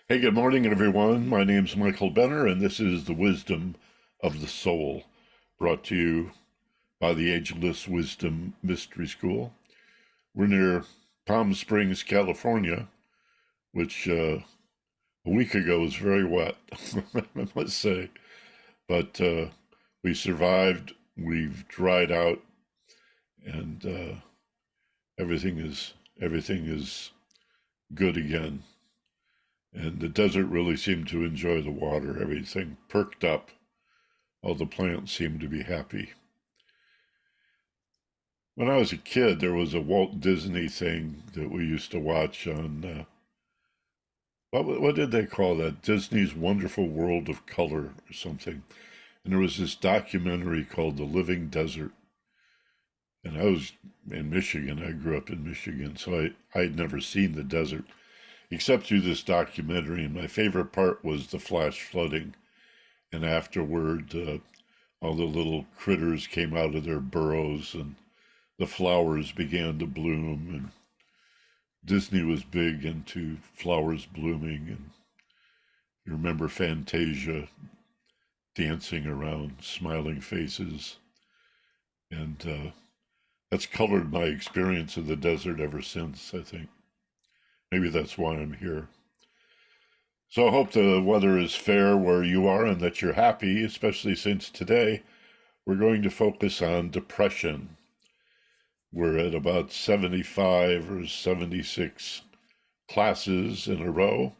Hey, good morning, everyone. My name's Michael Benner, and this is The Wisdom of the Soul, brought to you by the Ageless Wisdom Mystery School. We're near Palm Springs, California, which a week ago was very wet, I must say. But we survived, we've dried out, and everything is good again. And the desert really seemed to enjoy the water. Everything perked up. All the plants seemed to be happy. When I was a kid, there was a Walt Disney thing that we used to watch on, what did they call that? Disney's Wonderful World of Color or something. And there was this documentary called The Living Desert. And I was in Michigan. I grew up in Michigan, so I had never seen the desert except through this documentary. And my favorite part was the flash flooding. And afterward, all the little critters came out of their burrows and the flowers began to bloom. And Disney was big into flowers blooming. And you remember Fantasia dancing around smiling faces. And that's colored my experience of the desert ever since, I think. Maybe that's why I'm here. So I hope the weather is fair where you are and that you're happy, especially since today we're going to focus on depression. We're at about 75 or 76 classes in a row,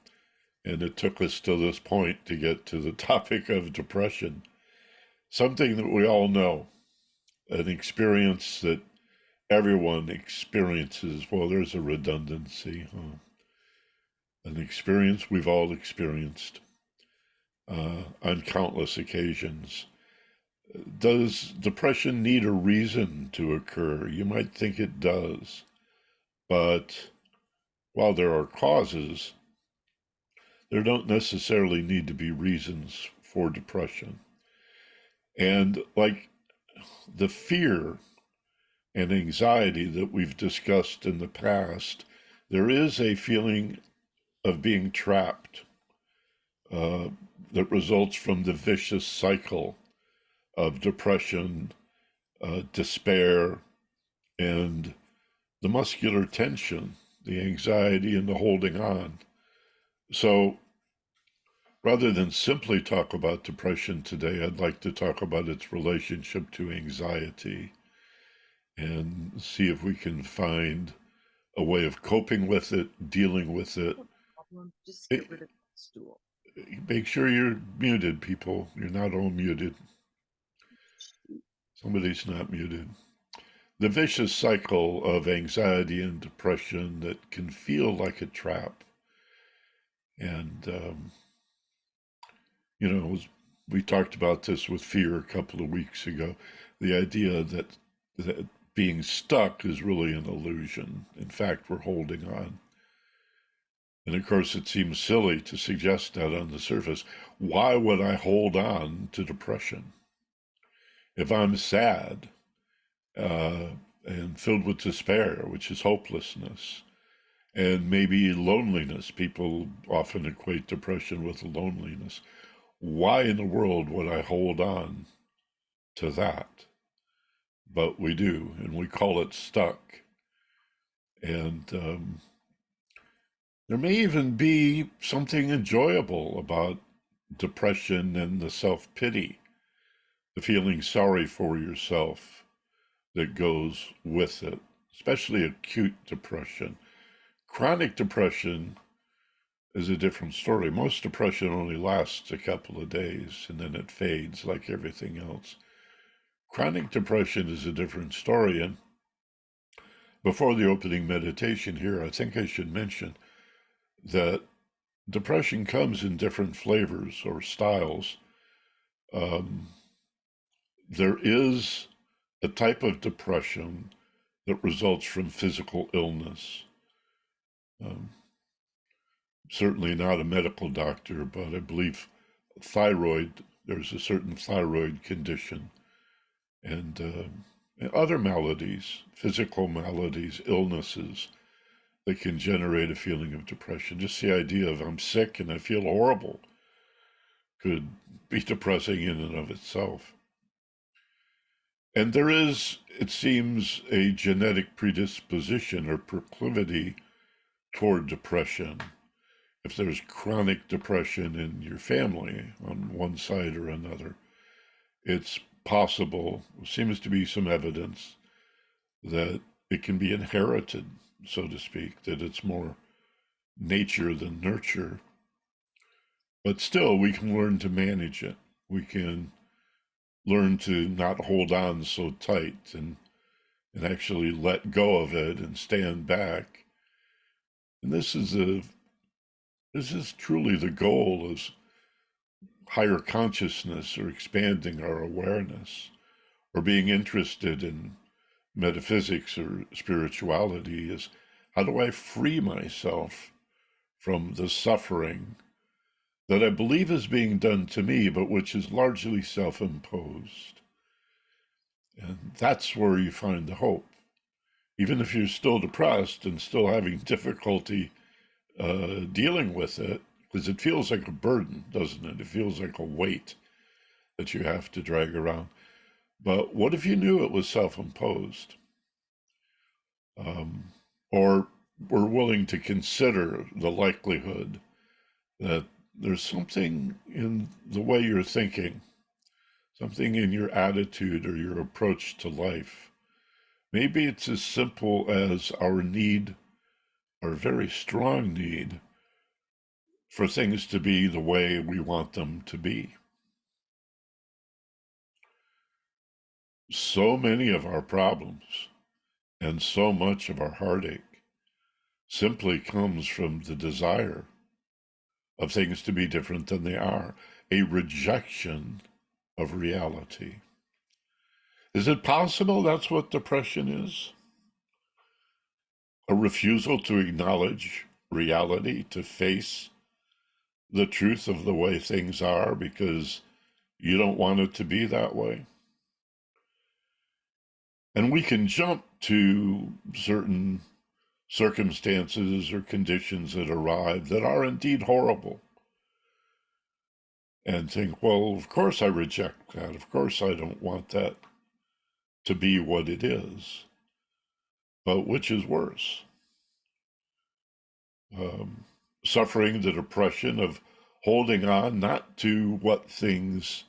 and it took us to this point to get to the topic of depression. Something that we all know, an experience that everyone experiences. Well, there's a redundancy, huh? An experience we've all experienced on countless occasions. Does depression need a reason to occur? You might think it does, but while there are causes, there don't necessarily need to be reasons for depression. And like the fear and anxiety that we've discussed in the past, there is a feeling of being trapped uh, that results from the vicious cycle of depression, despair, and the muscular tension, the anxiety, and the holding on. So rather than simply talk about depression today, I'd like to talk about its relationship to anxiety and see if we can find a way of coping with it, dealing with it. No problem. Just Eh, get rid of the stool. Make sure you're muted, people. You're not all muted. Somebody's not muted. The vicious cycle of anxiety and depression that can feel like a trap. And, you know, we talked about this with fear a couple of weeks ago. The idea that being stuck is really an illusion. In fact, we're holding on. And of course, it seems silly to suggest that on the surface. Why would I hold on to depression? If I'm sad uh, and filled with despair, which is hopelessness, and maybe loneliness, people often equate depression with loneliness. Why in the world would I hold on to that? But we do, and we call it stuck. And there may even be something enjoyable about depression and the self pity, the feeling sorry for yourself that goes with it, especially acute depression. Chronic depression is a different story. Most depression only lasts a couple of days and then it fades like everything else. Chronic depression is a different story. And before the opening meditation here, I think I should mention that depression comes in different flavors or styles. Um, there is a type of depression that results from physical illness. Um, Certainly not a medical doctor, but I believe thyroid, there's a certain thyroid condition and other maladies, physical maladies, illnesses that can generate a feeling of depression. Just the idea of I'm sick and I feel horrible could be depressing in and of itself. And there is, it seems, a genetic predisposition or proclivity toward depression. If there's chronic depression in your family on one side or another, it's possible, seems to be some evidence that it can be inherited, so to speak, that it's more nature than nurture. But still, we can learn to manage it. We can learn to not hold on so tight and actually let go of it and stand back. And this is truly the goal, is higher consciousness or expanding our awareness or being interested in metaphysics or spirituality, is how do I free myself from the suffering that I believe is being done to me, but which is largely self-imposed. And that's where you find the hope. Even if you're still depressed and still having difficulty dealing with it, because it feels like a burden, doesn't it? It feels like a weight that you have to drag around. But what if you knew it was self-imposed? Or were willing to consider the likelihood that there's something in the way you're thinking, something in your attitude or your approach to life. Maybe it's as simple as our need, our very strong need, for things to be the way we want them to be. So many of our problems and so much of our heartache simply comes from the desire of things to be different than they are, a rejection of reality. Is it possible that's what depression is? A refusal to acknowledge reality, to face the truth of the way things are because you don't want it to be that way? And we can jump to certain circumstances or conditions that arrive that are indeed horrible and think, well, of course I reject that. Of course I don't want that to be what it is. But which is worse? Suffering the depression of holding on not to what things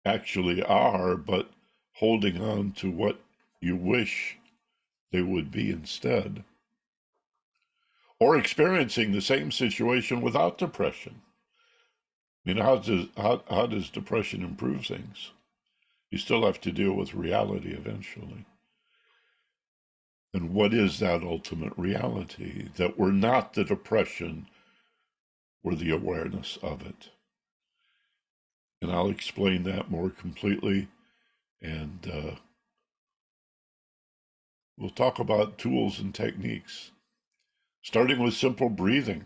actually are, but holding on to what you wish they would be instead. Or experiencing the same situation without depression. I mean, how does depression improve things? You still have to deal with reality eventually. And what is that ultimate reality? That we're not the depression, we're the awareness of it. And I'll explain that more completely. And we'll talk about tools and techniques, starting with simple breathing,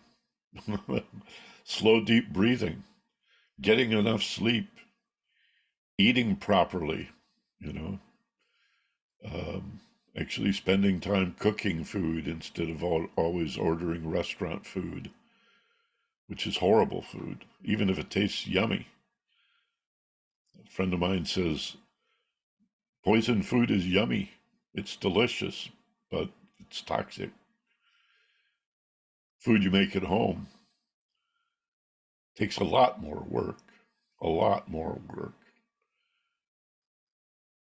slow, deep breathing, getting enough sleep, eating properly, you know, actually spending time cooking food instead of always ordering restaurant food, which is horrible food, even if it tastes yummy. A friend of mine says, poison food is yummy. It's delicious, but it's toxic. Food you make at home takes a lot more work, a lot more work.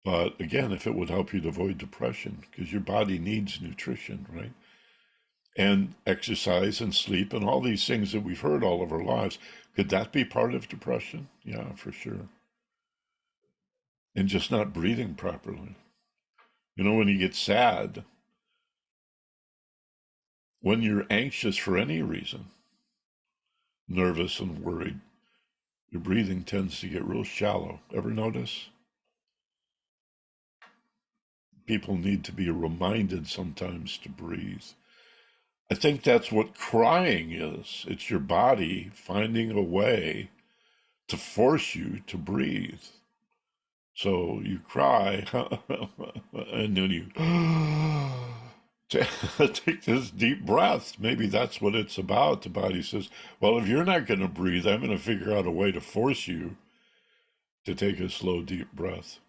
But again, if it would help you to avoid depression, because your body needs nutrition, right? And exercise and sleep and all these things that we've heard all of our lives, could that be part of depression? Yeah, for sure. And just not breathing properly. You know, when you get sad, when you're anxious for any reason, nervous and worried, your breathing tends to get real shallow. Ever notice? People need to be reminded sometimes to breathe. I think that's what crying is. It's your body finding a way to force you to breathe. So you cry, and then you Take this deep breath. Maybe that's what it's about. The body says, well, if you're not going to breathe, I'm going to figure out a way to force you to take a slow, deep breath.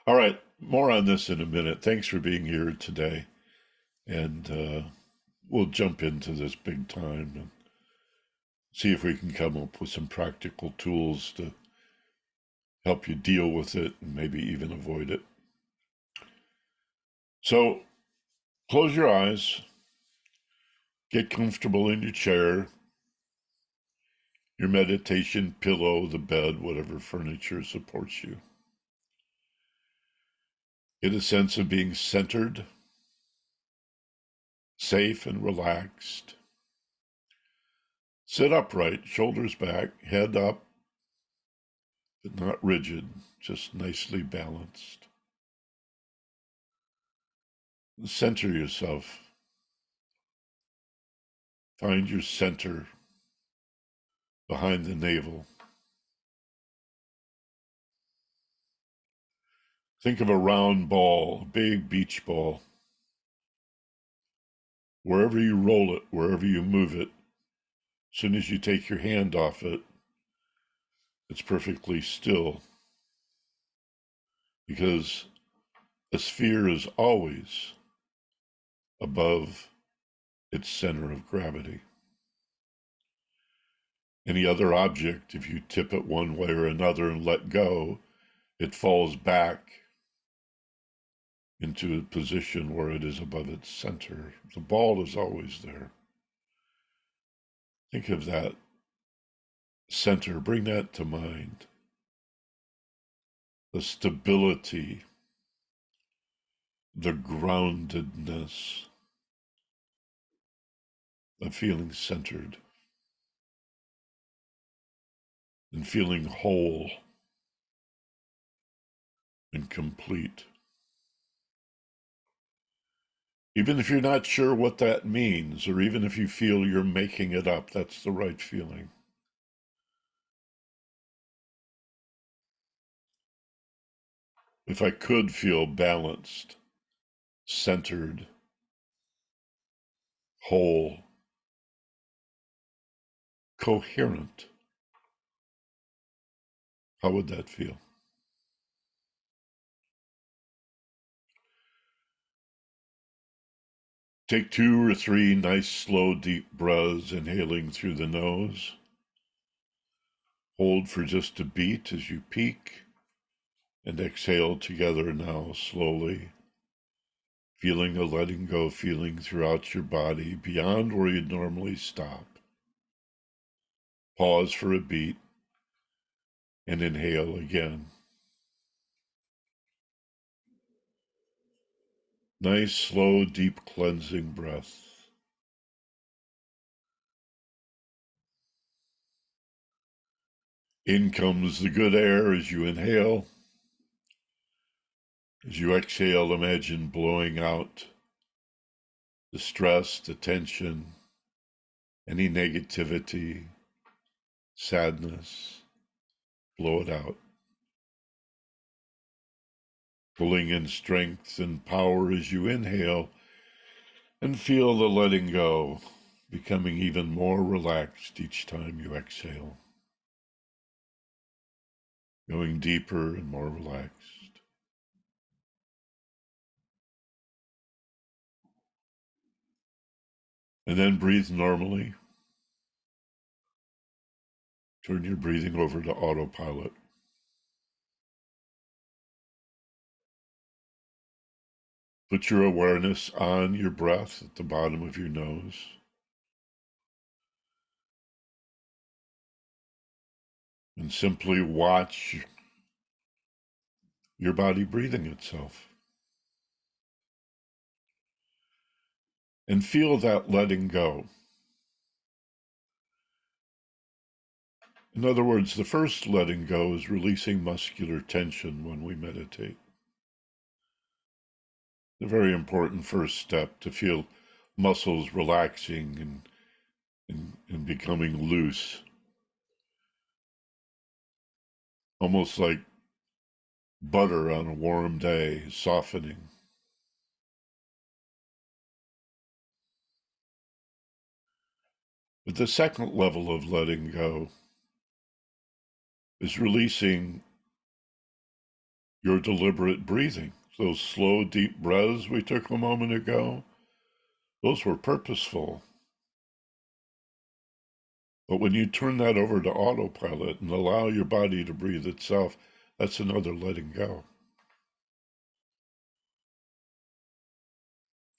All right, more on this in a minute. Thanks for being here today. And we'll jump into this big time and see if we can come up with some practical tools to help you deal with it and maybe even avoid it. So close your eyes, get comfortable in your chair, your meditation pillow, the bed, whatever furniture supports you. Get a sense of being centered, safe, and relaxed. Sit upright, shoulders back, head up, but not rigid, just nicely balanced. Center yourself. Find your center behind the navel. Think of a round ball, a big beach ball. Wherever you roll it, wherever you move it, as soon as you take your hand off it, it's perfectly still. Because a sphere is always above its center of gravity. Any other object, if you tip it one way or another and let go, it falls back into a position where it is above its center. The ball is always there. Think of that center, bring that to mind. The stability, the groundedness of feeling centered and feeling whole and complete. Even if you're not sure what that means, or even if you feel you're making it up, that's the right feeling. If I could feel balanced, centered, whole, coherent, how would that feel? Take 2 or 3 nice, slow, deep breaths, inhaling through the nose. Hold for just a beat as you peak, and exhale together now slowly, feeling a letting go feeling throughout your body beyond where you'd normally stop. Pause for a beat and inhale again. Nice, slow, deep cleansing breath. In comes the good air as you inhale. As you exhale, imagine blowing out the stress, the tension, any negativity, sadness. Blow it out. Pulling in strength and power as you inhale, and feel the letting go, becoming even more relaxed each time you exhale. Going deeper and more relaxed. And then breathe normally. Turn your breathing over to autopilot. Put your awareness on your breath at the bottom of your nose. And simply watch your body breathing itself. And feel that letting go. In other words, the first letting go is releasing muscular tension when we meditate. A very important first step to feel muscles relaxing and becoming loose. Almost like butter on a warm day, softening. But the second level of letting go is releasing your deliberate breathing. Those slow, deep breaths we took a moment ago, those were purposeful. But when you turn that over to autopilot and allow your body to breathe itself, that's another letting go.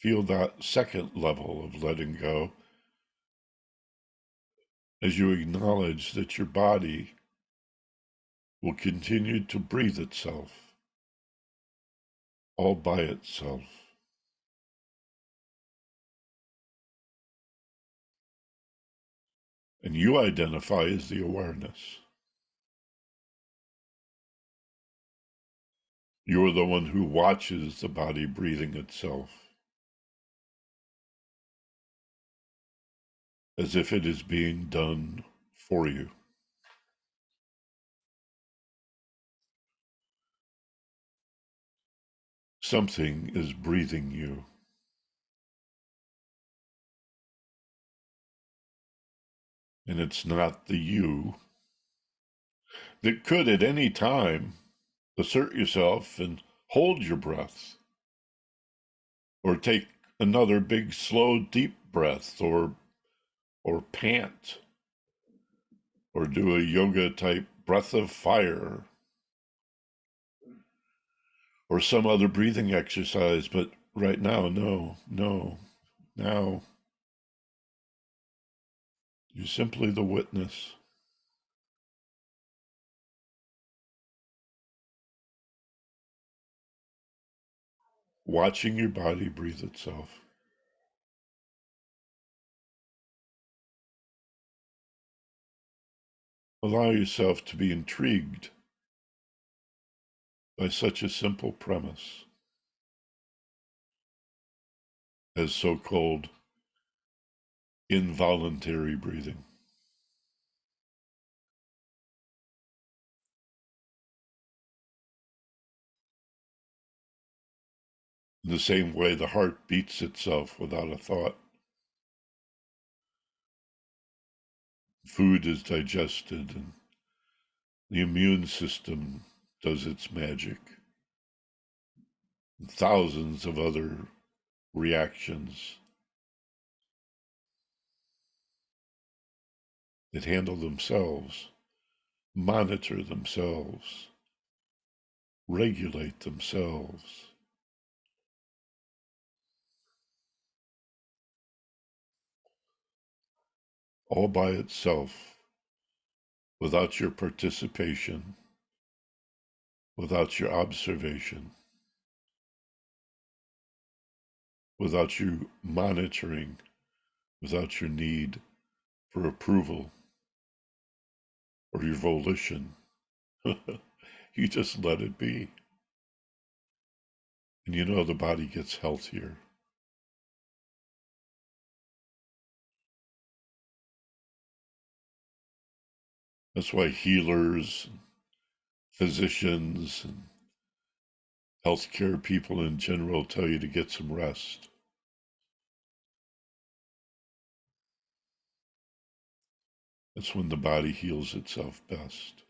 Feel that second level of letting go as you acknowledge that your body will continue to breathe itself all by itself. And you identify as the awareness. You're the one who watches the body breathing itself as if it is being done for you. Something is breathing you. And it's not the you that could at any time assert yourself and hold your breath, or take another big, slow, deep breath, or pant, or do a yoga type breath of fire, or some other breathing exercise. But right now, no. Now, you're simply the witness. Watching your body breathe itself. Allow yourself to be intrigued by such a simple premise as so-called involuntary breathing. In the same way the heart beats itself without a thought, food is digested and the immune system does its magic, and thousands of other reactions that handle themselves, monitor themselves, regulate themselves. All by itself, without your participation, without your observation, without you monitoring, without your need for approval or your volition. You just let it be. And you know the body gets healthier. That's why healers, physicians, and healthcare people in general tell you to get some rest. That's when the body heals itself best.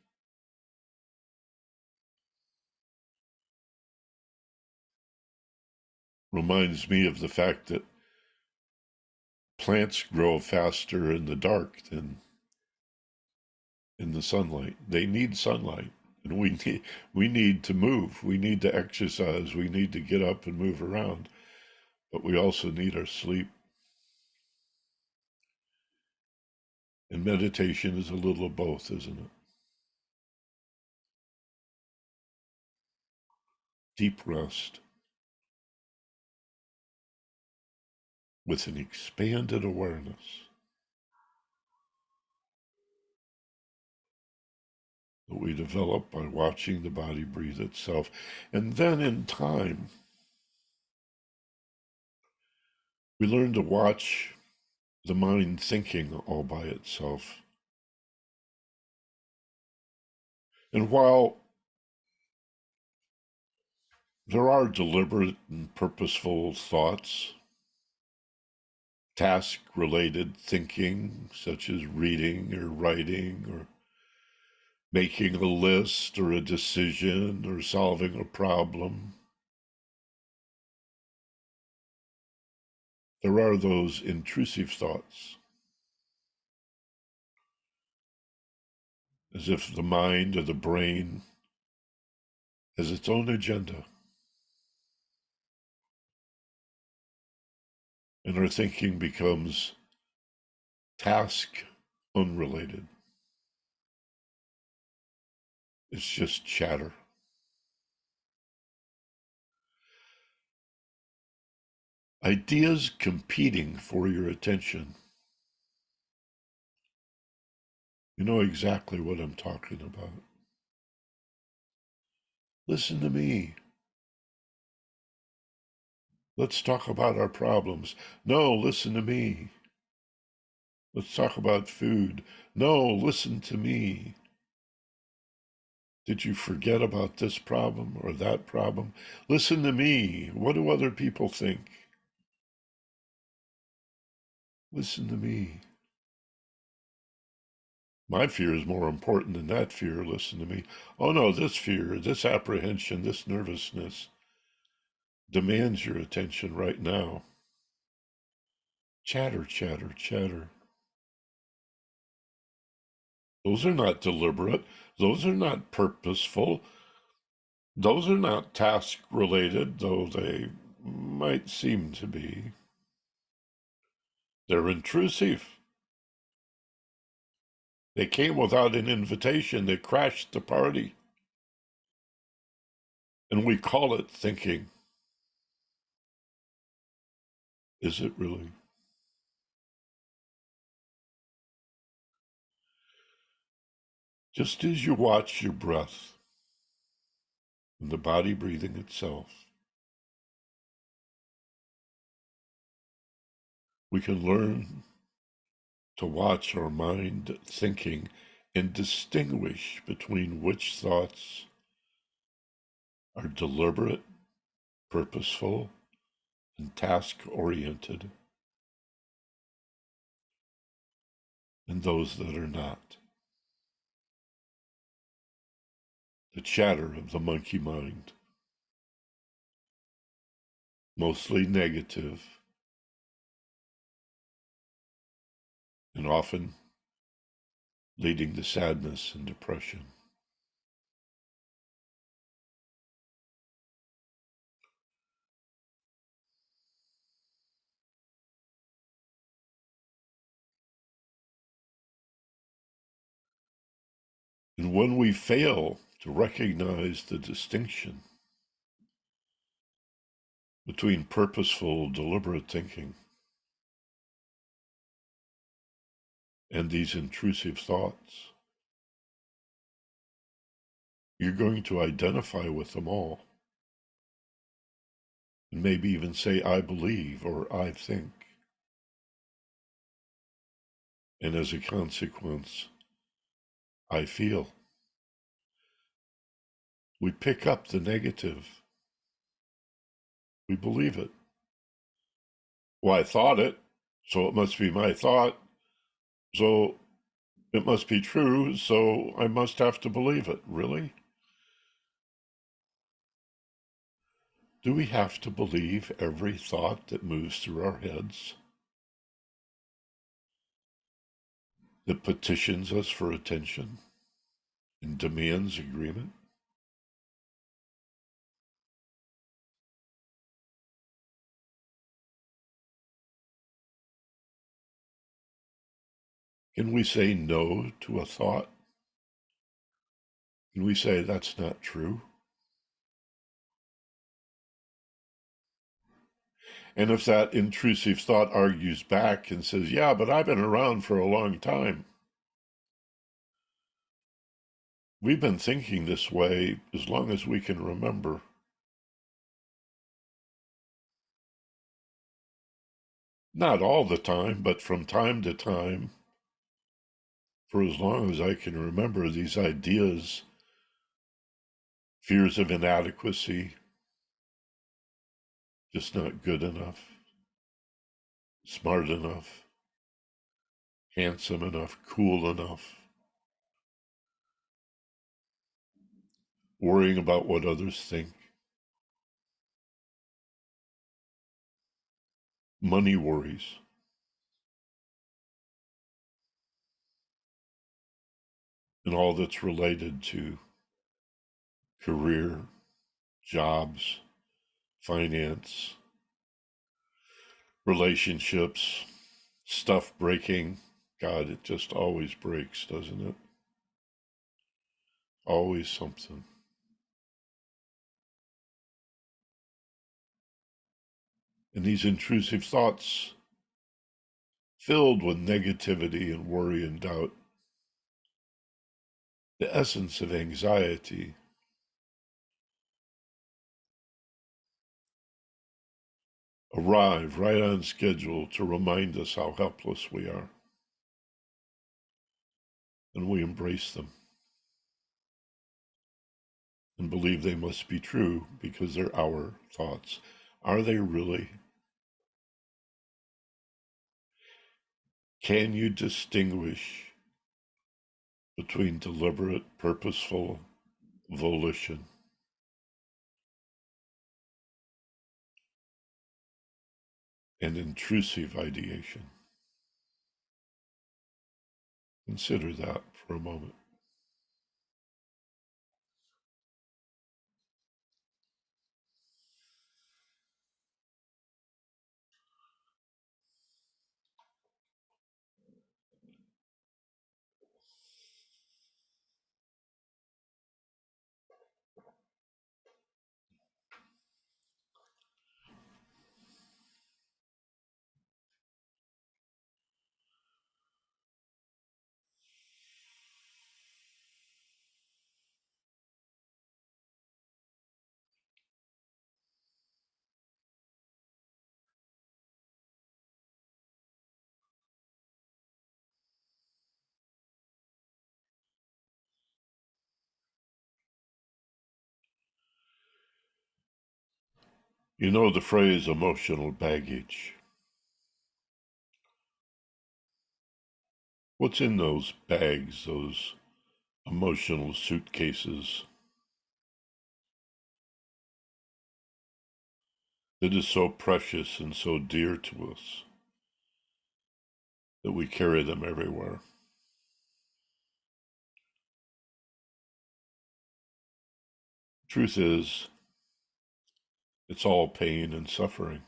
Reminds me of the fact that plants grow faster in the dark than in the sunlight. They need sunlight, and we need to move. We need to exercise. We need to get up and move around, but we also need our sleep. And meditation is a little of both, isn't it? Deep rest with an expanded awareness that we develop by watching the body breathe itself. And then in time, we learn to watch the mind thinking all by itself. And while there are deliberate and purposeful thoughts, task-related thinking, such as reading or writing or making a list or a decision or solving a problem. There are those intrusive thoughts, as if the mind or the brain has its own agenda, and our thinking becomes task unrelated. It's just chatter. Ideas competing for your attention. You know exactly what I'm talking about. Listen to me. Let's talk about our problems. No, listen to me. Let's talk about food. No, listen to me. Did you forget about this problem or that problem? Listen to me. What do other people think? Listen to me. My fear is more important than that fear. Listen to me. Oh no, this fear, this apprehension, this nervousness demands your attention right now. Chatter, chatter, chatter. Those are not deliberate. Those are not purposeful. Those are not task related, though they might seem to be. They're intrusive. They came without an invitation. They crashed the party. And we call it thinking. Is it really? Just as you watch your breath and the body breathing itself, we can learn to watch our mind thinking and distinguish between which thoughts are deliberate, purposeful, and task-oriented, and those that are not. The chatter of the monkey mind, mostly negative, and often leading to sadness and depression. And when we fail to recognize the distinction between purposeful, deliberate thinking and these intrusive thoughts, you're going to identify with them all, and maybe even say, I believe, or I think. And as a consequence, I feel. We pick up the negative. We believe it. Well, I thought it, so it must be my thought, so it must be true, so I must have to believe it. Really? Do we have to believe every thought that moves through our heads, that petitions us for attention and demands agreement? Can we say no to a thought? Can we say that's not true? And if that intrusive thought argues back and says, yeah, but I've been around for a long time. We've been thinking this way as long as we can remember. Not all the time, but from time to time, for as long as I can remember, these ideas, fears of inadequacy, just not good enough, smart enough, handsome enough, cool enough, worrying about what others think, money worries, and all that's related to career, jobs, finance, relationships, stuff breaking. God, it just always breaks, doesn't it? Always something. And these intrusive thoughts, filled with negativity and worry and doubt, the essence of anxiety, arrive right on schedule to remind us how helpless we are. And we embrace them and believe they must be true because they're our thoughts. Are they really? Can you distinguish between deliberate, purposeful volition and intrusive ideation? Consider that for a moment. You know the phrase emotional baggage. What's in those bags, those emotional suitcases that is so precious and so dear to us that we carry them everywhere? Truth is, it's all pain and suffering.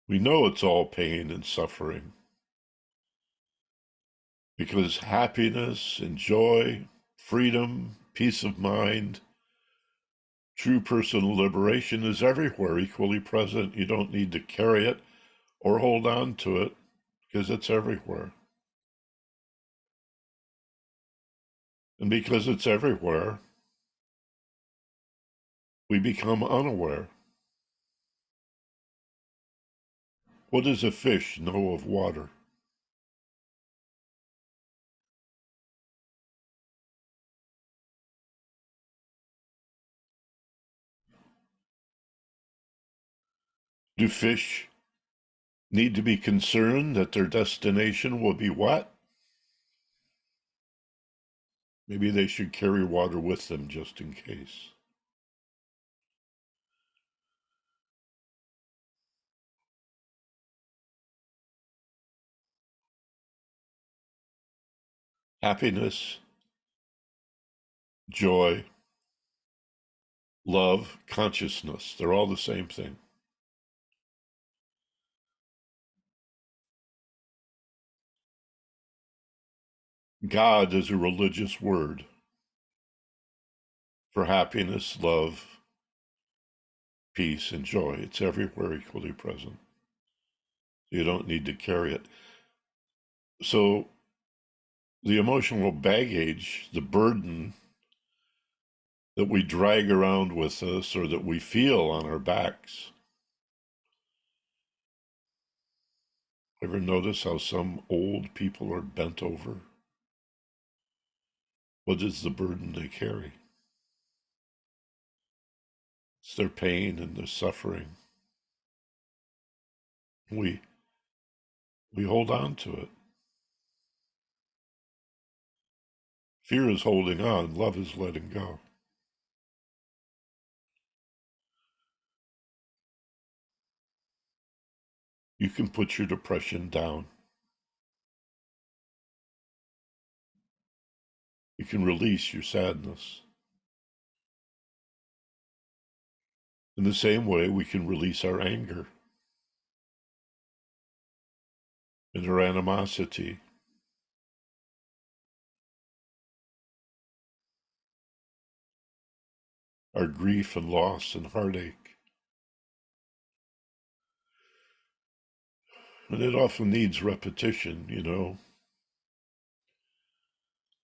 We know it's all pain and suffering because happiness and joy, freedom, peace of mind, true personal liberation is everywhere, equally present. You don't need to carry it or hold on to it because it's everywhere. And because it's everywhere, we become unaware. What does a fish know of water? Do fish need to be concerned that their destination will be wet? Maybe they should carry water with them just in case. Happiness, joy, love, consciousness, they're all the same thing. God is a religious word for happiness, love, peace, and joy. It's everywhere equally present. You don't need to carry it. So the emotional baggage, the burden that we drag around with us or that we feel on our backs. Ever notice how some old people are bent over? What is the burden they carry? It's their pain and their suffering. We hold on to it. Fear is holding on. Love is letting go. You can put your depression down. You can release your sadness. In the same way, we can release our anger and our animosity, our grief and loss and heartache. And it often needs repetition, you know.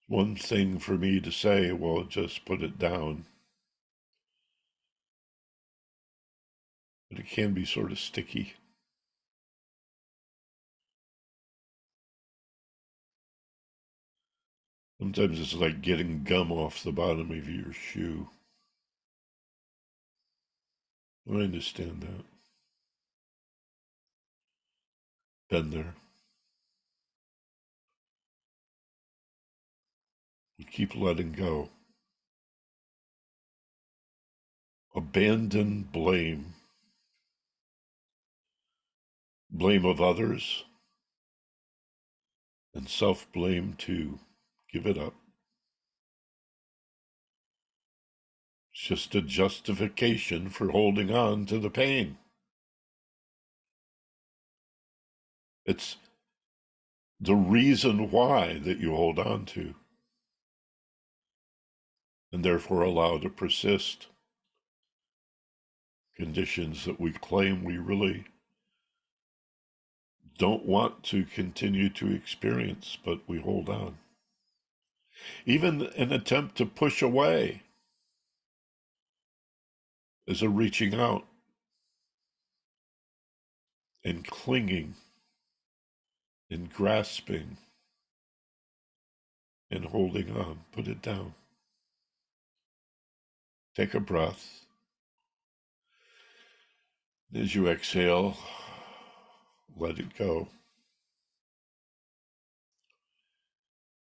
One thing for me to say, well, just put it down. But it can be sort of sticky. Sometimes it's like getting gum off the bottom of your shoe. I understand that. Been there. We keep letting go. Abandon blame. Blame of others and self-blame too. Give it up. It's just a justification for holding on to the pain. It's the reason why that you hold on to, and therefore allow to persist conditions that we claim we really don't want to continue to experience, but we hold on. Even an attempt to push away is a reaching out and clinging and grasping and holding on. Put it down. Take a breath. As you exhale, let it go.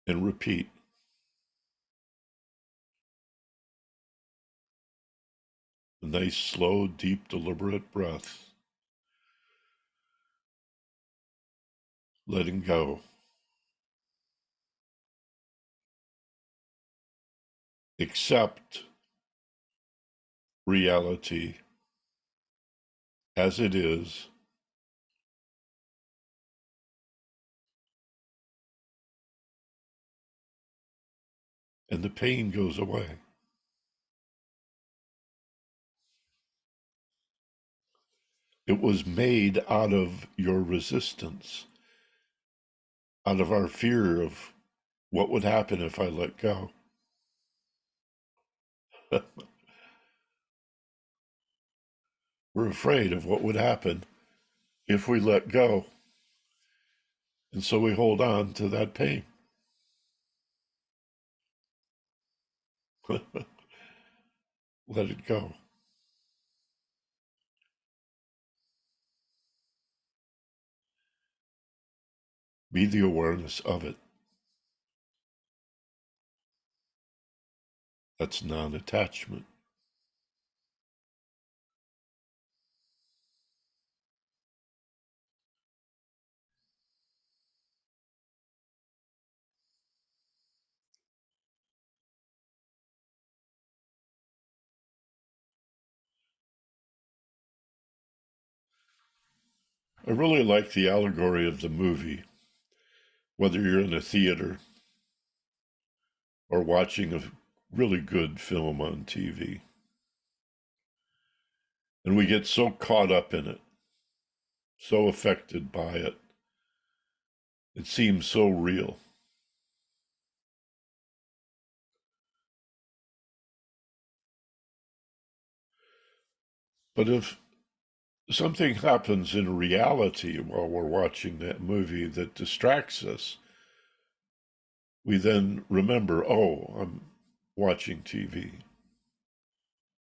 And repeat. A nice, slow, deep, deliberate breath. Letting go. Accept reality as it is. And the pain goes away. It was made out of your resistance, out of our fear of what would happen if I let go. We're afraid of what would happen if we let go. And so we hold on to that pain. Let it go. Be the awareness of it. That's non-attachment. I really like the allegory of the movie, whether you're in a theater or watching a really good film on TV. And we get so caught up in it, so affected by it. It seems so real. But if something happens in reality while we're watching that movie that distracts us, we then remember, oh, I'm watching TV.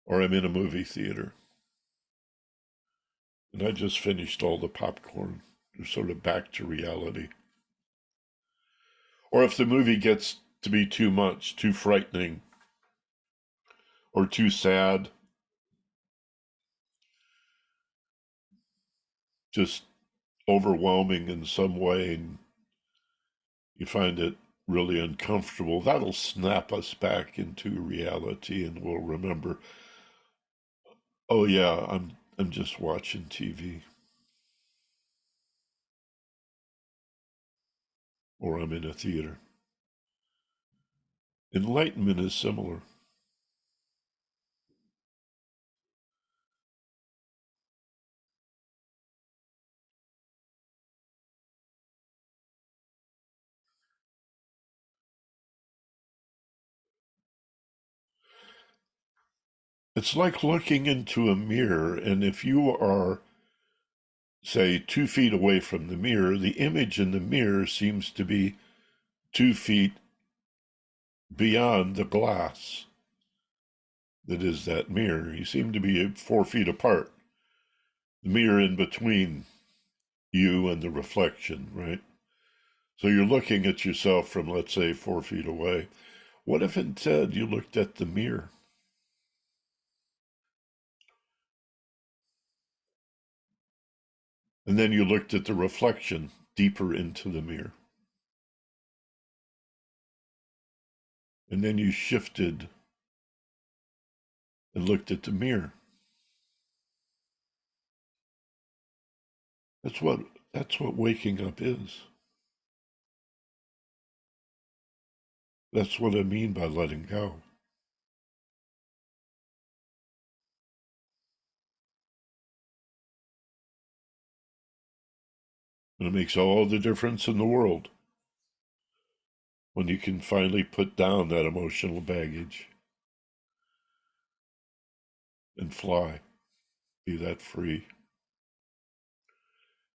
or I'm in a movie theater and I just finished all the popcorn. You're sort of back to reality. Or if the movie gets to be too much, too frightening, or too sad, just overwhelming in some way, and you find it really uncomfortable, that'll snap us back into reality and we'll remember, oh yeah, I'm just watching TV. Or I'm in a theater. Enlightenment is similar. It's like looking into a mirror, and if you are, say, 2 feet away from the mirror, the image in the mirror seems to be 2 feet beyond the glass that is that mirror. You seem to be 4 feet apart. The mirror in between you and the reflection, right? So you're looking at yourself from, let's say, 4 feet away. What if instead you looked at the mirror? And then you looked at the reflection deeper into the mirror. And then you shifted and looked at the mirror. That's what that's what waking up is. That's what I mean by letting go. And it makes all the difference in the world when you can finally put down that emotional baggage and fly, be that free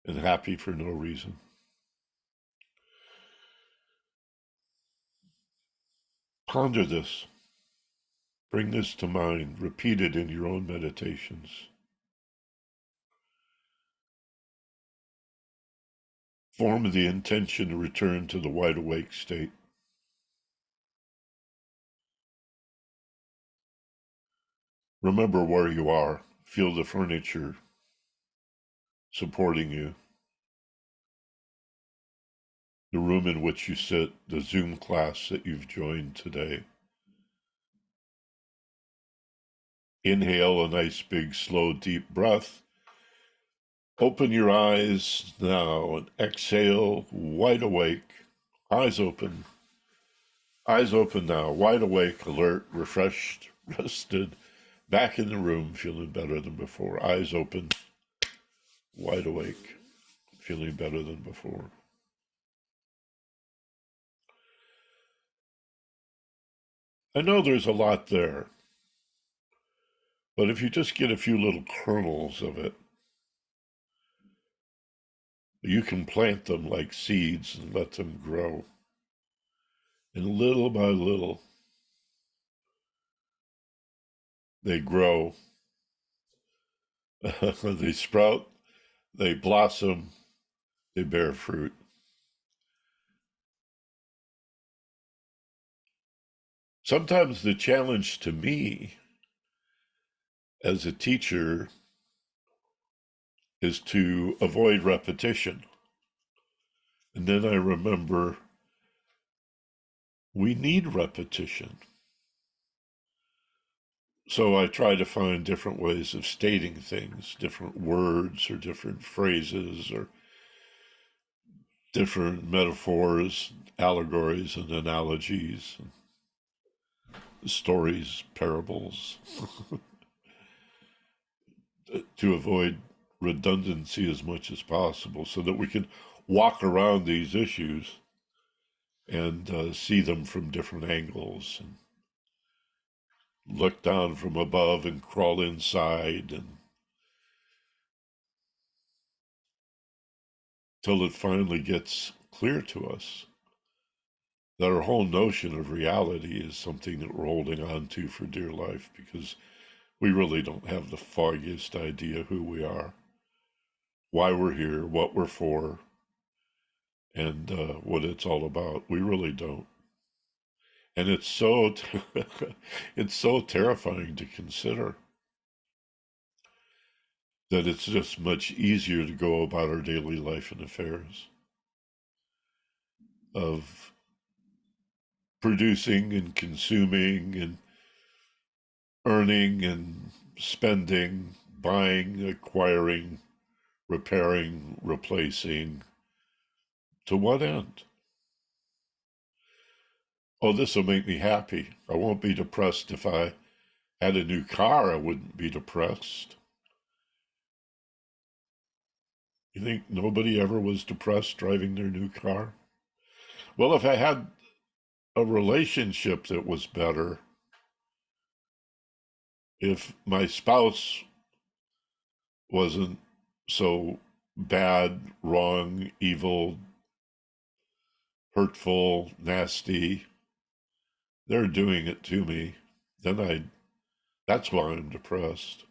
and happy for no reason. Ponder this. Bring this to mind. Repeat it in your own meditations. Form the intention to return to the wide awake state. Remember where you are. Feel the furniture supporting you, the room in which you sit, the Zoom class that you've joined today. Inhale a nice, big, slow, deep breath. Open your eyes now and exhale, wide awake, eyes open. Eyes open now, wide awake, alert, refreshed, rested, back in the room, feeling better than before. Eyes open, wide awake, feeling better than before. I know there's a lot there, but if you just get a few little kernels of it, you can plant them like seeds and let them grow. And little by little, they grow, they sprout, they blossom, they bear fruit. Sometimes the challenge to me as a teacher is to avoid repetition. And then I remember we need repetition. So I try to find different ways of stating things, different words or different phrases or different metaphors, allegories and analogies, and stories, parables, to avoid redundancy as much as possible so that we can walk around these issues and see them from different angles and look down from above and crawl inside and till it finally gets clear to us that our whole notion of reality is something that we're holding on to for dear life because We really don't have the foggiest idea who we are, why we're here, what we're for, and what it's all about. We really don't. And it's so it's so terrifying to consider that it's just much easier to go about our daily life and affairs of producing and consuming and earning and spending, buying, acquiring, repairing, replacing. To what end? Oh, this will make me happy. I won't be depressed if I had a new car. I wouldn't be depressed. You think nobody ever was depressed driving their new car? Well, if I had a relationship that was better, if my spouse wasn't so bad, wrong, evil, hurtful, nasty, they're doing it to me, then that's why I'm depressed.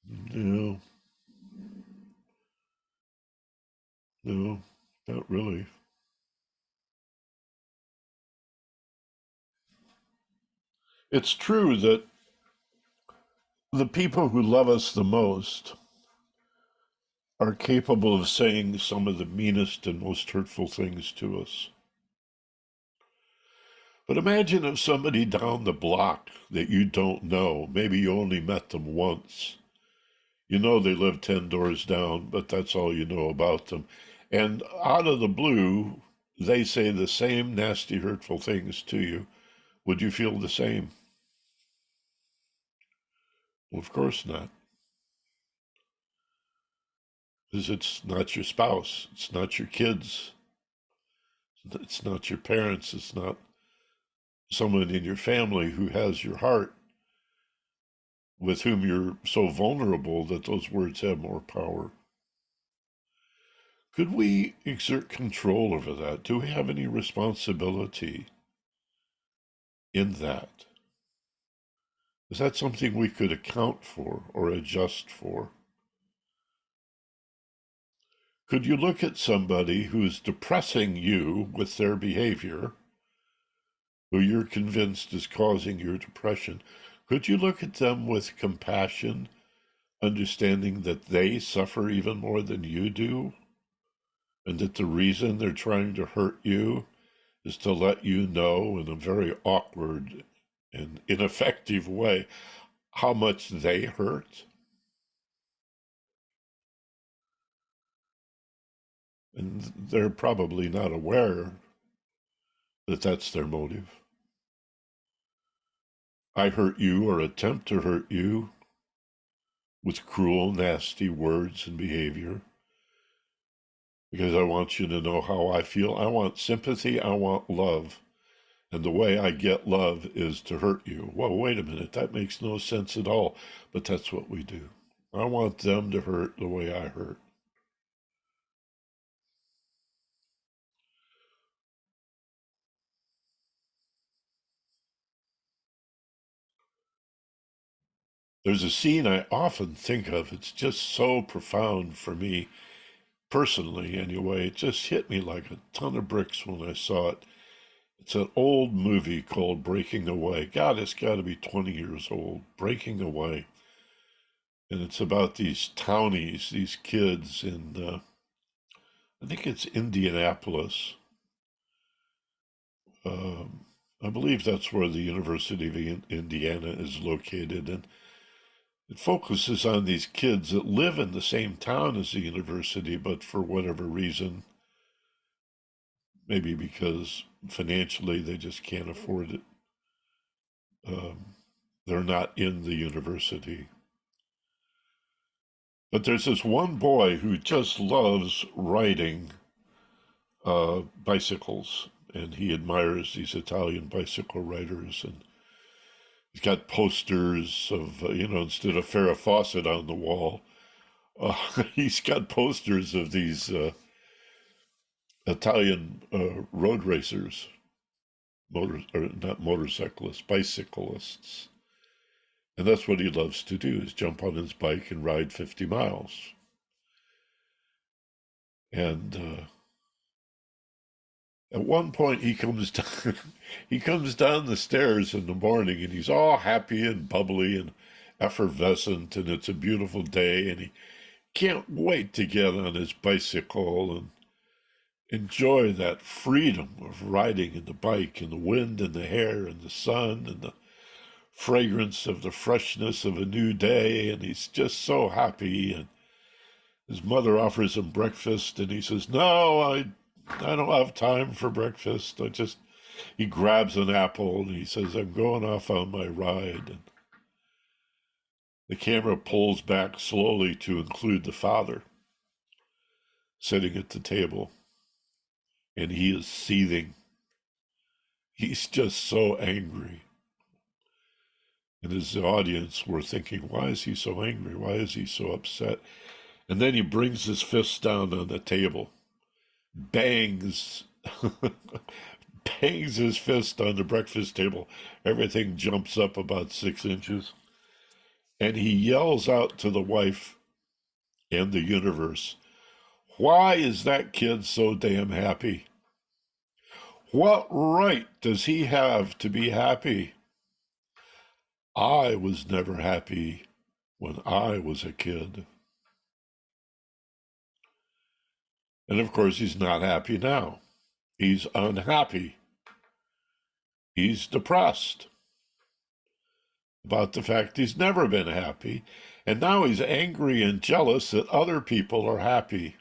No, no, not really. It's true that the people who love us the most are capable of saying some of the meanest and most hurtful things to us. But imagine if somebody down the block that you don't know, maybe you only met them once, you know they live 10 doors down, but that's all you know about them. And out of the blue, they say the same nasty, hurtful things to you. Would you feel the same? Well, of course not. Because it's not your spouse, it's not your kids, it's not your parents, it's not someone in your family who has your heart, with whom you're so vulnerable that those words have more power. Could we exert control over that? Do we have any responsibility in that? Is that something we could account for or adjust for? Could you look at somebody who's depressing you with their behavior, who you're convinced is causing your depression? Could you look at them with compassion, understanding that they suffer even more than you do, and that the reason they're trying to hurt you is to let you know in a very awkward and ineffective way how much they hurt? And they're probably not aware that that's their motive. I hurt you or attempt to hurt you with cruel, nasty words and behavior because I want you to know how I feel. I want sympathy. I want love. And the way I get love is to hurt you. Well, wait a minute. That makes no sense at all. But that's what we do. I want them to hurt the way I hurt. There's a scene I often think of. It's just so profound for me, personally anyway. It just hit me like a ton of bricks when I saw it. It's an old movie called Breaking Away. God, it's got to be 20 years old. Breaking Away. And it's about these townies, these kids in, I think it's Indianapolis. Um, I believe that's where the University of Indiana is located. And it focuses on these kids that live in the same town as the university, but for whatever reason, maybe because financially they just can't afford it, um, they're not in the university. But there's this one boy who just loves riding bicycles, and he admires these Italian bicycle riders, and he's got posters of, instead of Farrah Fawcett on the wall, he's got posters of these Italian road racers, or not motorcyclists, bicyclists. And that's what he loves to do, is jump on his bike and ride 50 miles. And at one point he comes down, he comes down the stairs in the morning and he's all happy and bubbly and effervescent, and it's a beautiful day, and he can't wait to get on his bicycle and enjoy that freedom of riding in the bike and the wind and the hair and the sun and the fragrance of the freshness of a new day. And he's just so happy. And his mother offers him breakfast and he says, no, I don't have time for breakfast. He grabs an apple and he says, I'm going off on my ride. And the camera pulls back slowly to include the father sitting at the table, and he is seething. He's just so angry. And his audience were thinking, why is he so angry? Why is he so upset? And then he brings his fist down on the table, bangs, bangs his fist on the breakfast table. Everything jumps up about 6 inches. And he yells out to the wife and the universe, why is that kid so damn happy? What right does he have to be happy? I was never happy when I was a kid. And of course, he's not happy now. He's unhappy. He's depressed about the fact he's never been happy. And now he's angry and jealous that other people are happy.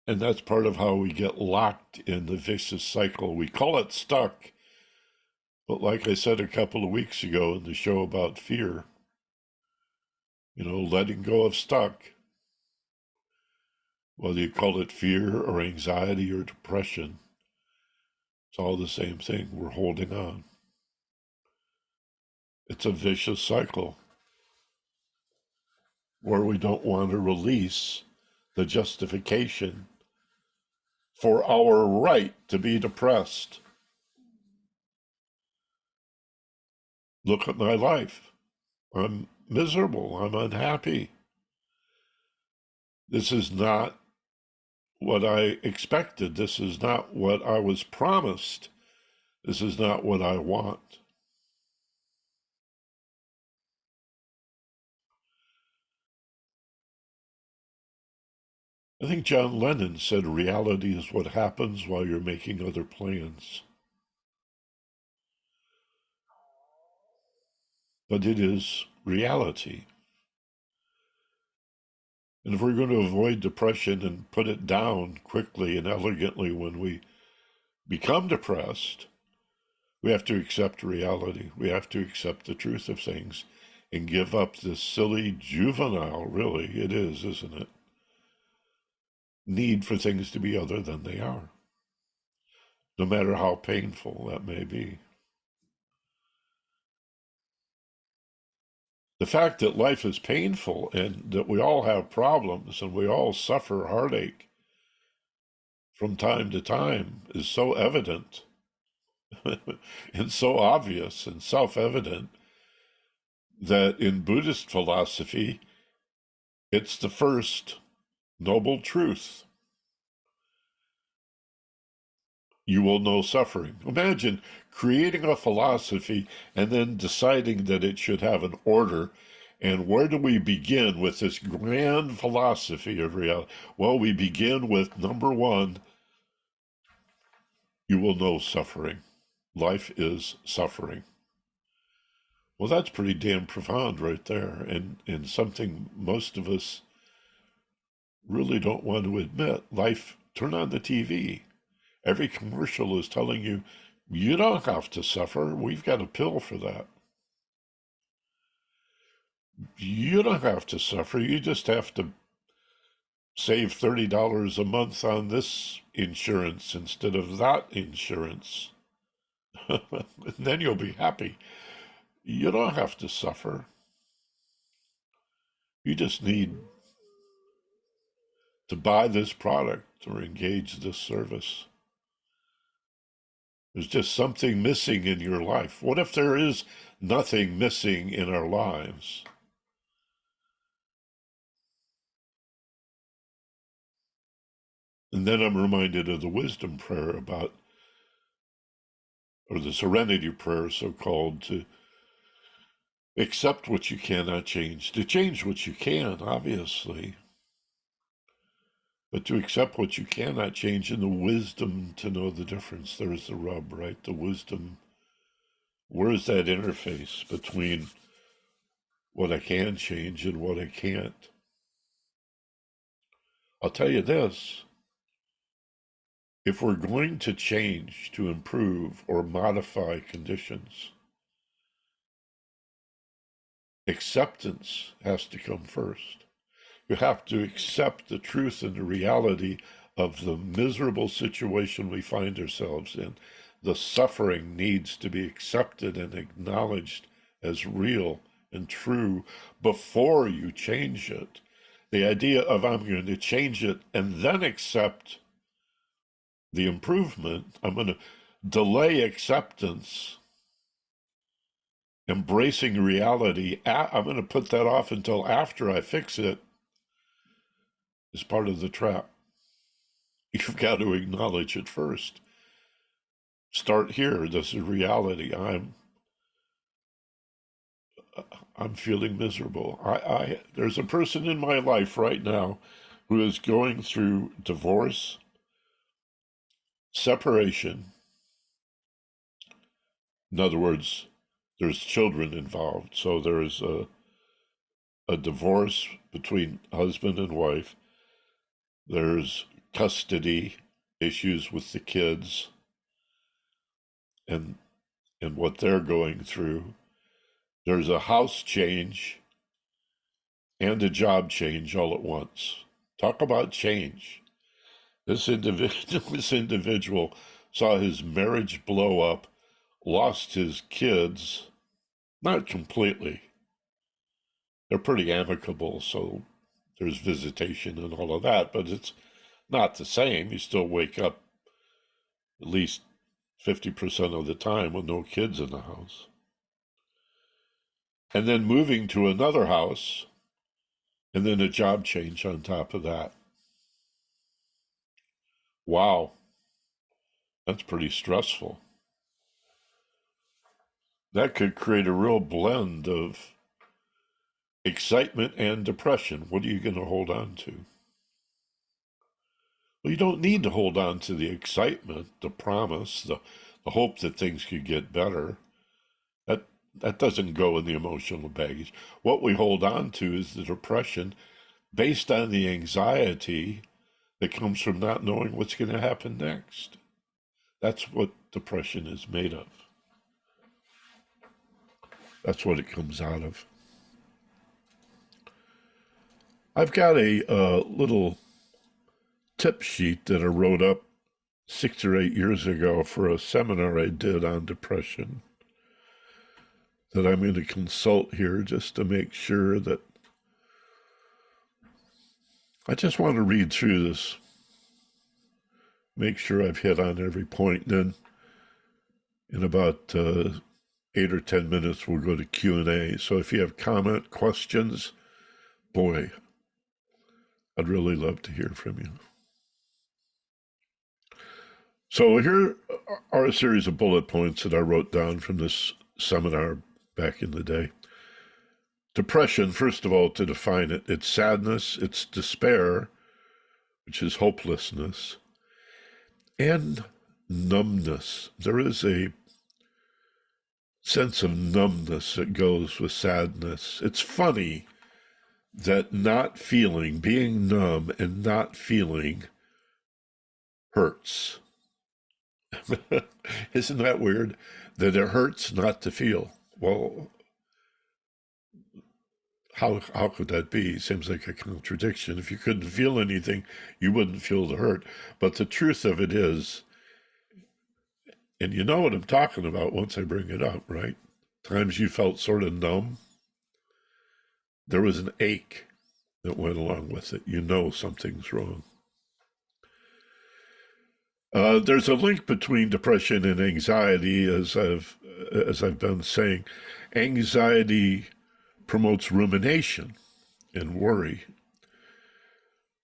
And that's part of how we get locked in the vicious cycle. We call it stuck. But like I said a couple of weeks ago in the show about fear, letting go of stuck, whether you call it fear or anxiety or depression, it's all the same thing. We're holding on. It's a vicious cycle where we don't want to release the justification for our right to be depressed. Look at my life. I'm miserable. I'm unhappy. This is not what I expected. This is not what I was promised. This is not what I want. I think John Lennon said reality is what happens while you're making other plans. But it is reality. And if we're going to avoid depression and put it down quickly and elegantly when we become depressed, we have to accept reality. We have to accept the truth of things and give up this silly, juvenile, really, it is, isn't it? Need for things to be other than they are, no matter how painful that may be. The fact that life is painful and that we all have problems and we all suffer heartache from time to time is so evident and so obvious and self-evident that in Buddhist philosophy, it's the first noble truth. You will know suffering. Imagine creating a philosophy and then deciding that it should have an order. And where do we begin with this grand philosophy of reality? Well, we begin with number one, you will know suffering. Life is suffering. Well, that's pretty damn profound right there, and something most of us really don't want to admit. Life, turn on the TV. Every commercial is telling you, you don't have to suffer. We've got a pill for that. You don't have to suffer. You just have to save $30 a month on this insurance instead of that insurance. And then you'll be happy. You don't have to suffer. You just need to buy this product or engage this service. There's just something missing in your life. What if there is nothing missing in our lives? And then I'm reminded of the wisdom prayer about, or the serenity prayer, so called, to accept what you cannot change, to change what you can, obviously, but to accept what you cannot change, and the wisdom to know the difference. There's the rub, right? The wisdom. Where's that interface between what I can change and what I can't? I'll tell you this. If we're going to change, to improve, or modify conditions, acceptance has to come first. You have to accept the truth and the reality of the miserable situation we find ourselves in. The suffering needs to be accepted and acknowledged as real and true before you change it. The idea of I'm going to change it and then accept the improvement, I'm going to delay acceptance, embracing reality, I'm going to put that off until after I fix it, is part of the trap. You've got to acknowledge it first. Start here. This is reality. I'm feeling miserable. There's a person in my life right now who is going through divorce, separation. In other words, there's children involved. So there's a divorce between husband and wife. There's custody issues with the kids and what they're going through. There's a house change and a job change all at once. Talk about change. This individual saw his marriage blow up, lost his kids, not completely. They're pretty amicable, so there's visitation and all of that, but it's not the same. You still wake up at least 50% of the time with no kids in the house. And then moving to another house, and then a job change on top of that. Wow, that's pretty stressful. That could create a real blend of excitement and depression. What are you going to hold on to? Well, you don't need to hold on to the excitement, the promise, the hope that things could get better. That doesn't go in the emotional baggage. What we hold on to is the depression based on the anxiety that comes from not knowing what's going to happen next. That's what depression is made of. That's what it comes out of. I've got a little tip sheet that I wrote up 6 or 8 years ago for a seminar I did on depression that I'm going to consult here just to make sure that I just want to read through this, make sure I've hit on every point. Then in about 8 or 10 minutes, we'll go to Q&A. So if you have comment, questions, boy, I'd really love to hear from you. So here are a series of bullet points that I wrote down from this seminar back in the day. Depression, first of all, to define it, it's sadness, it's despair, which is hopelessness, and numbness. There is a sense of numbness that goes with sadness. It's funny that not feeling, being numb and not feeling hurts. Isn't that weird? That it hurts not to feel. Well, how could that be? Seems like a contradiction. If you couldn't feel anything, you wouldn't feel the hurt. But the truth of it is, and you know what I'm talking about once I bring it up, right? Times you felt sort of numb. There was an ache that went along with it. You know something's wrong. There's a link between depression and anxiety, as I've been saying. Anxiety promotes rumination and worry.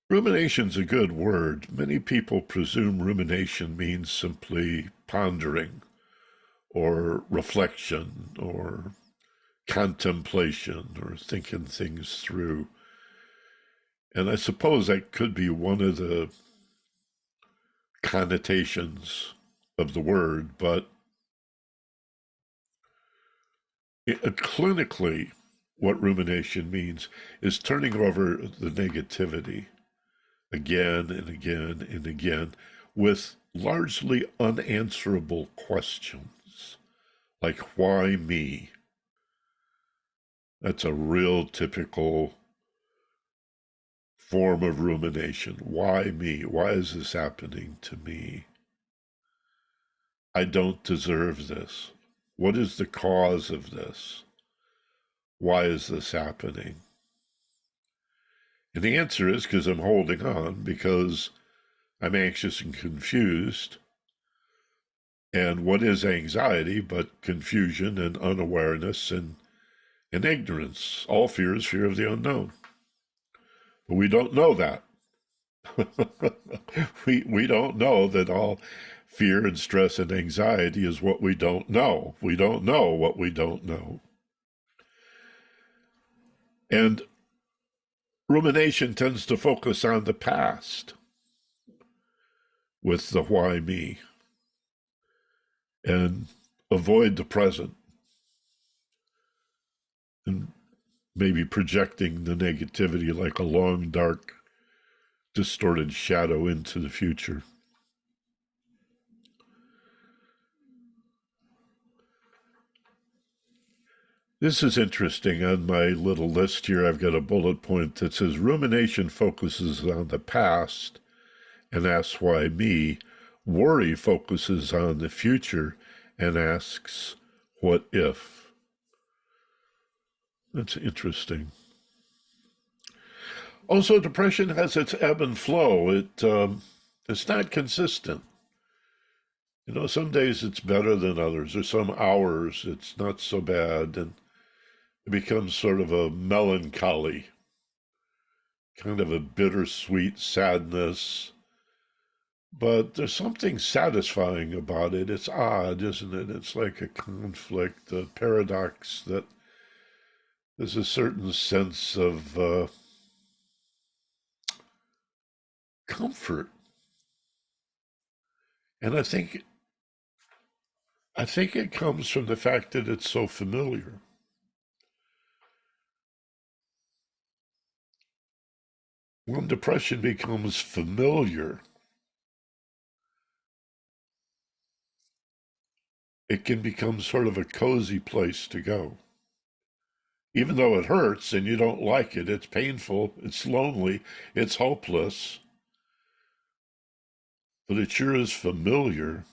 Rumination's a good word. Many people presume rumination means simply pondering or reflection or contemplation or thinking things through. And I suppose that could be one of the connotations of the word, but clinically, what rumination means is turning over the negativity again and again and again with largely unanswerable questions like, why me? That's a real typical form of rumination. Why me? Why is this happening to me? I don't deserve this. What is the cause of this? Why is this happening? And the answer is because I'm holding on, because I'm anxious and confused. And what is anxiety but confusion and unawareness and ignorance? All fear is fear of the unknown. But we don't know that. we don't know that all fear and stress and anxiety is what we don't know. We don't know what we don't know. And rumination tends to focus on the past with the why me and avoid the present and maybe projecting the negativity like a long, dark, distorted shadow into the future. This is interesting. On my little list here, I've got a bullet point that says rumination focuses on the past and asks why me. Worry focuses on the future and asks what if. That's interesting. Also, depression has its ebb and flow. It's not consistent. Some days it's better than others, or some hours it's not so bad, and it becomes sort of a melancholy, kind of a bittersweet sadness. But there's something satisfying about it. It's odd, isn't it? It's like a conflict, a paradox that there's a certain sense of comfort. And I think it comes from the fact that it's so familiar. When depression becomes familiar, it can become sort of a cozy place to go. Even though it hurts and you don't like it, it's painful, it's lonely, it's hopeless, but it sure is familiar.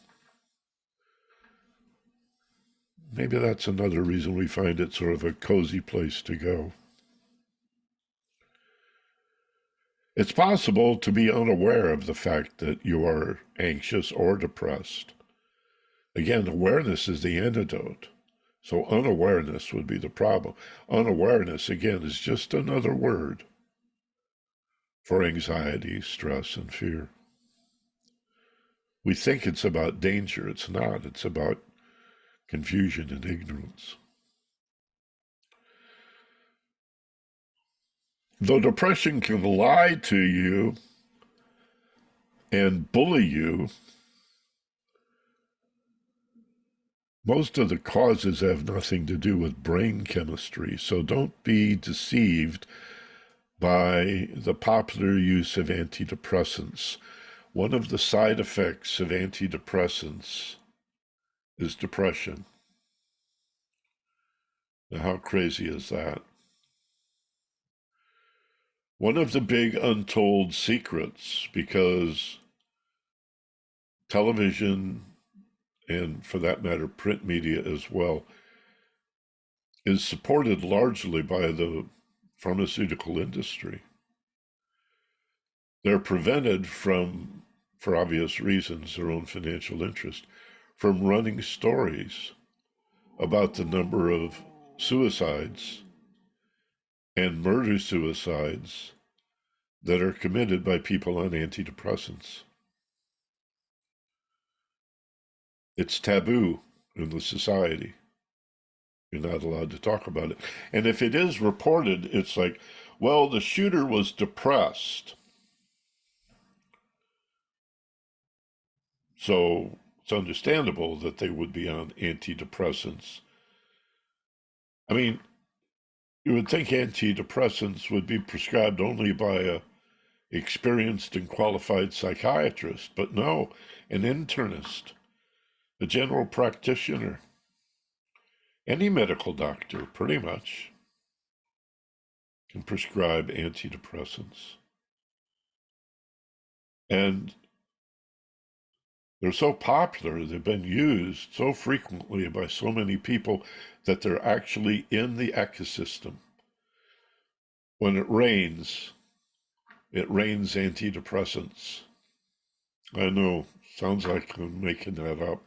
Maybe that's another reason we find it sort of a cozy place to go. It's possible to be unaware of the fact that you are anxious or depressed. Again, awareness is the antidote. So unawareness would be the problem. Unawareness, again, is just another word for anxiety, stress, and fear. We think it's about danger. It's not. It's about confusion and ignorance. Though depression can lie to you and bully you, most of the causes have nothing to do with brain chemistry. So don't be deceived by the popular use of antidepressants. One of the side effects of antidepressants is depression. Now, how crazy is that? One of the big untold secrets, because television, and for that matter, print media as well, is supported largely by the pharmaceutical industry. They're prevented from for obvious reasons, their own financial interest, from running stories about the number of suicides and murder-suicides that are committed by people on antidepressants. It's taboo in the society. You're not allowed to talk about it. And if it is reported, it's like, well, the shooter was depressed. So it's understandable that they would be on antidepressants. I mean, you would think antidepressants would be prescribed only by a experienced and qualified psychiatrist, but no, an internist, a general practitioner, any medical doctor, pretty much, can prescribe antidepressants. And they're so popular, they've been used so frequently by so many people that they're actually in the ecosystem. When it rains antidepressants. I know, sounds like I'm making that up.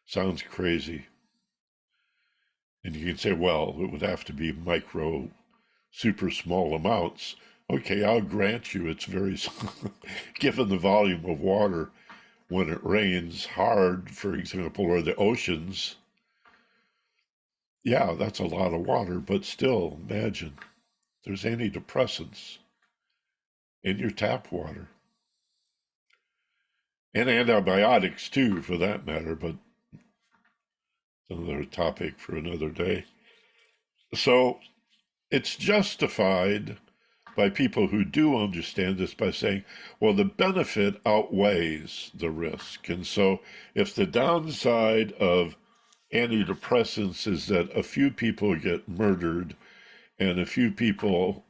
Sounds crazy. And you can say, well, it would have to be micro, super small amounts. Okay, I'll grant you it's very, given the volume of water when it rains hard, for example, or the oceans. Yeah, that's a lot of water, but still, imagine there's antidepressants in your tap water. And antibiotics too, for that matter, but another topic for another day. So it's justified by people who do understand this by saying, well, the benefit outweighs the risk. And so if the downside of antidepressants is that a few people get murdered and a few people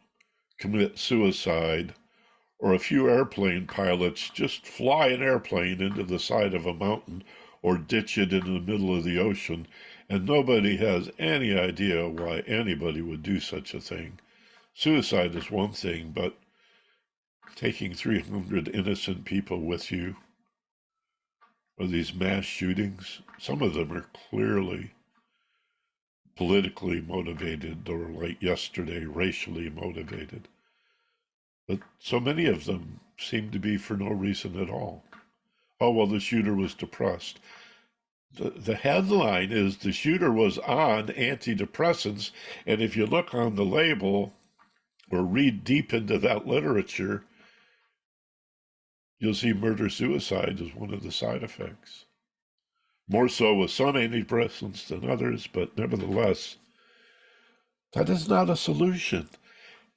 commit suicide, or a few airplane pilots just fly an airplane into the side of a mountain or ditch it in the middle of the ocean, and nobody has any idea why anybody would do such a thing. Suicide is one thing, but taking 300 innocent people with you, or these mass shootings, some of them are clearly politically motivated, or like yesterday, racially motivated. But so many of them seem to be for no reason at all. Oh, well, the shooter was depressed. The headline is the shooter was on antidepressants, and if you look on the label or read deep into that literature, you'll see murder-suicide as one of the side effects. More so with some antidepressants than others, but nevertheless, that is not a solution.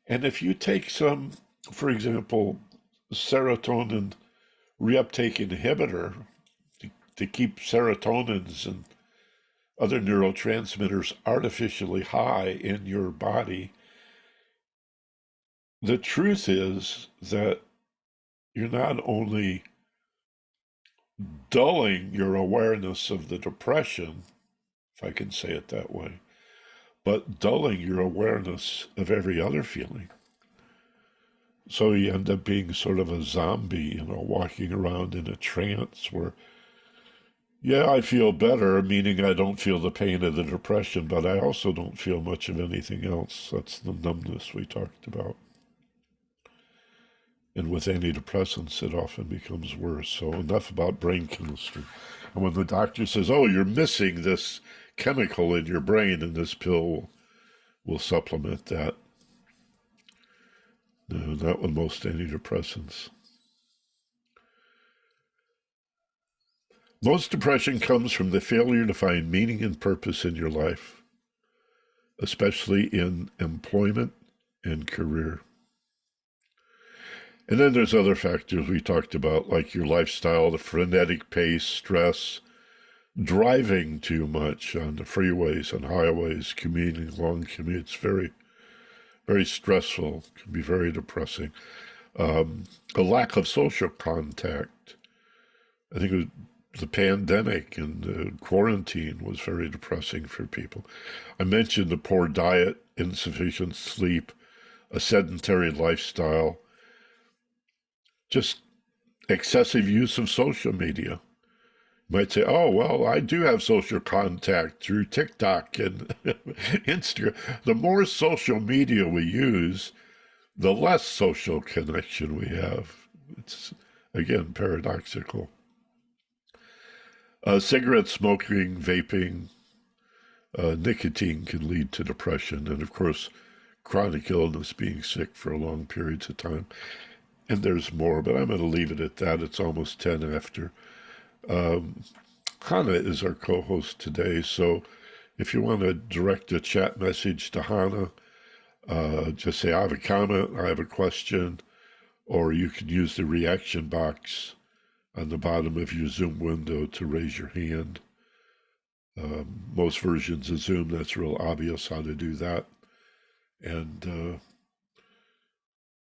And if you take some, for example, serotonin reuptake inhibitor to keep serotonins and other neurotransmitters artificially high in your body, the truth is that you're not only dulling your awareness of the depression, if I can say it that way, but dulling your awareness of every other feeling. So you end up being sort of a zombie, walking around in a trance where, yeah, I feel better, meaning I don't feel the pain of the depression, but I also don't feel much of anything else. That's the numbness we talked about. And with antidepressants, it often becomes worse. So enough about brain chemistry. And when the doctor says, oh, you're missing this chemical in your brain, and this pill will supplement that. No, not with most antidepressants. Most depression comes from the failure to find meaning and purpose in your life, especially in employment and career. And then there's other factors we talked about, like your lifestyle, the frenetic pace, stress, driving too much on the freeways and highways, commuting long commutes, very, very stressful, can be very depressing. A lack of social contact. I think it was the pandemic and the quarantine was very depressing for people. I mentioned the poor diet, insufficient sleep, a sedentary lifestyle, just excessive use of social media. You might say, oh, well, I do have social contact through TikTok and Instagram. The more social media we use, the less social connection we have. It's, again, paradoxical. Cigarette smoking, vaping, nicotine can lead to depression, and of course, chronic illness, being sick for long periods of time. And there's more, but I'm going to leave it at that. It's almost 10 after. Hannah is our co-host today, so if you want to direct a chat message to Hannah, just say, I have a comment, I have a question, or you can use the reaction box on the bottom of your Zoom window to raise your hand. Most versions of Zoom, that's real obvious how to do that. And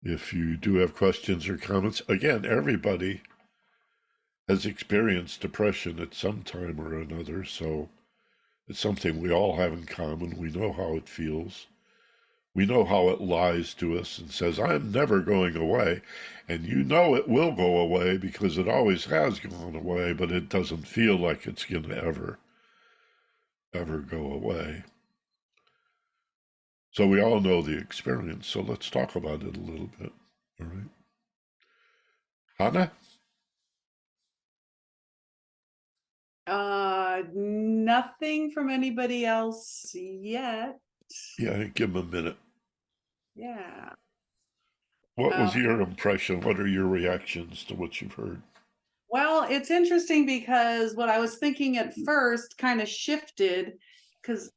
if you do have questions or comments, again, everybody has experienced depression at some time or another, so it's something we all have in common. We know how it feels. We know how it lies to us and says, I'm never going away. And you know it will go away because it always has gone away, but it doesn't feel like it's going to ever go away. So we all know the experience. So let's talk about it a little bit. All right. Hannah? Nothing from anybody else yet. Yeah, give him a minute. Yeah. What was your impression? What are your reactions to what you've heard? Well, it's interesting because what I was thinking at first kind of shifted because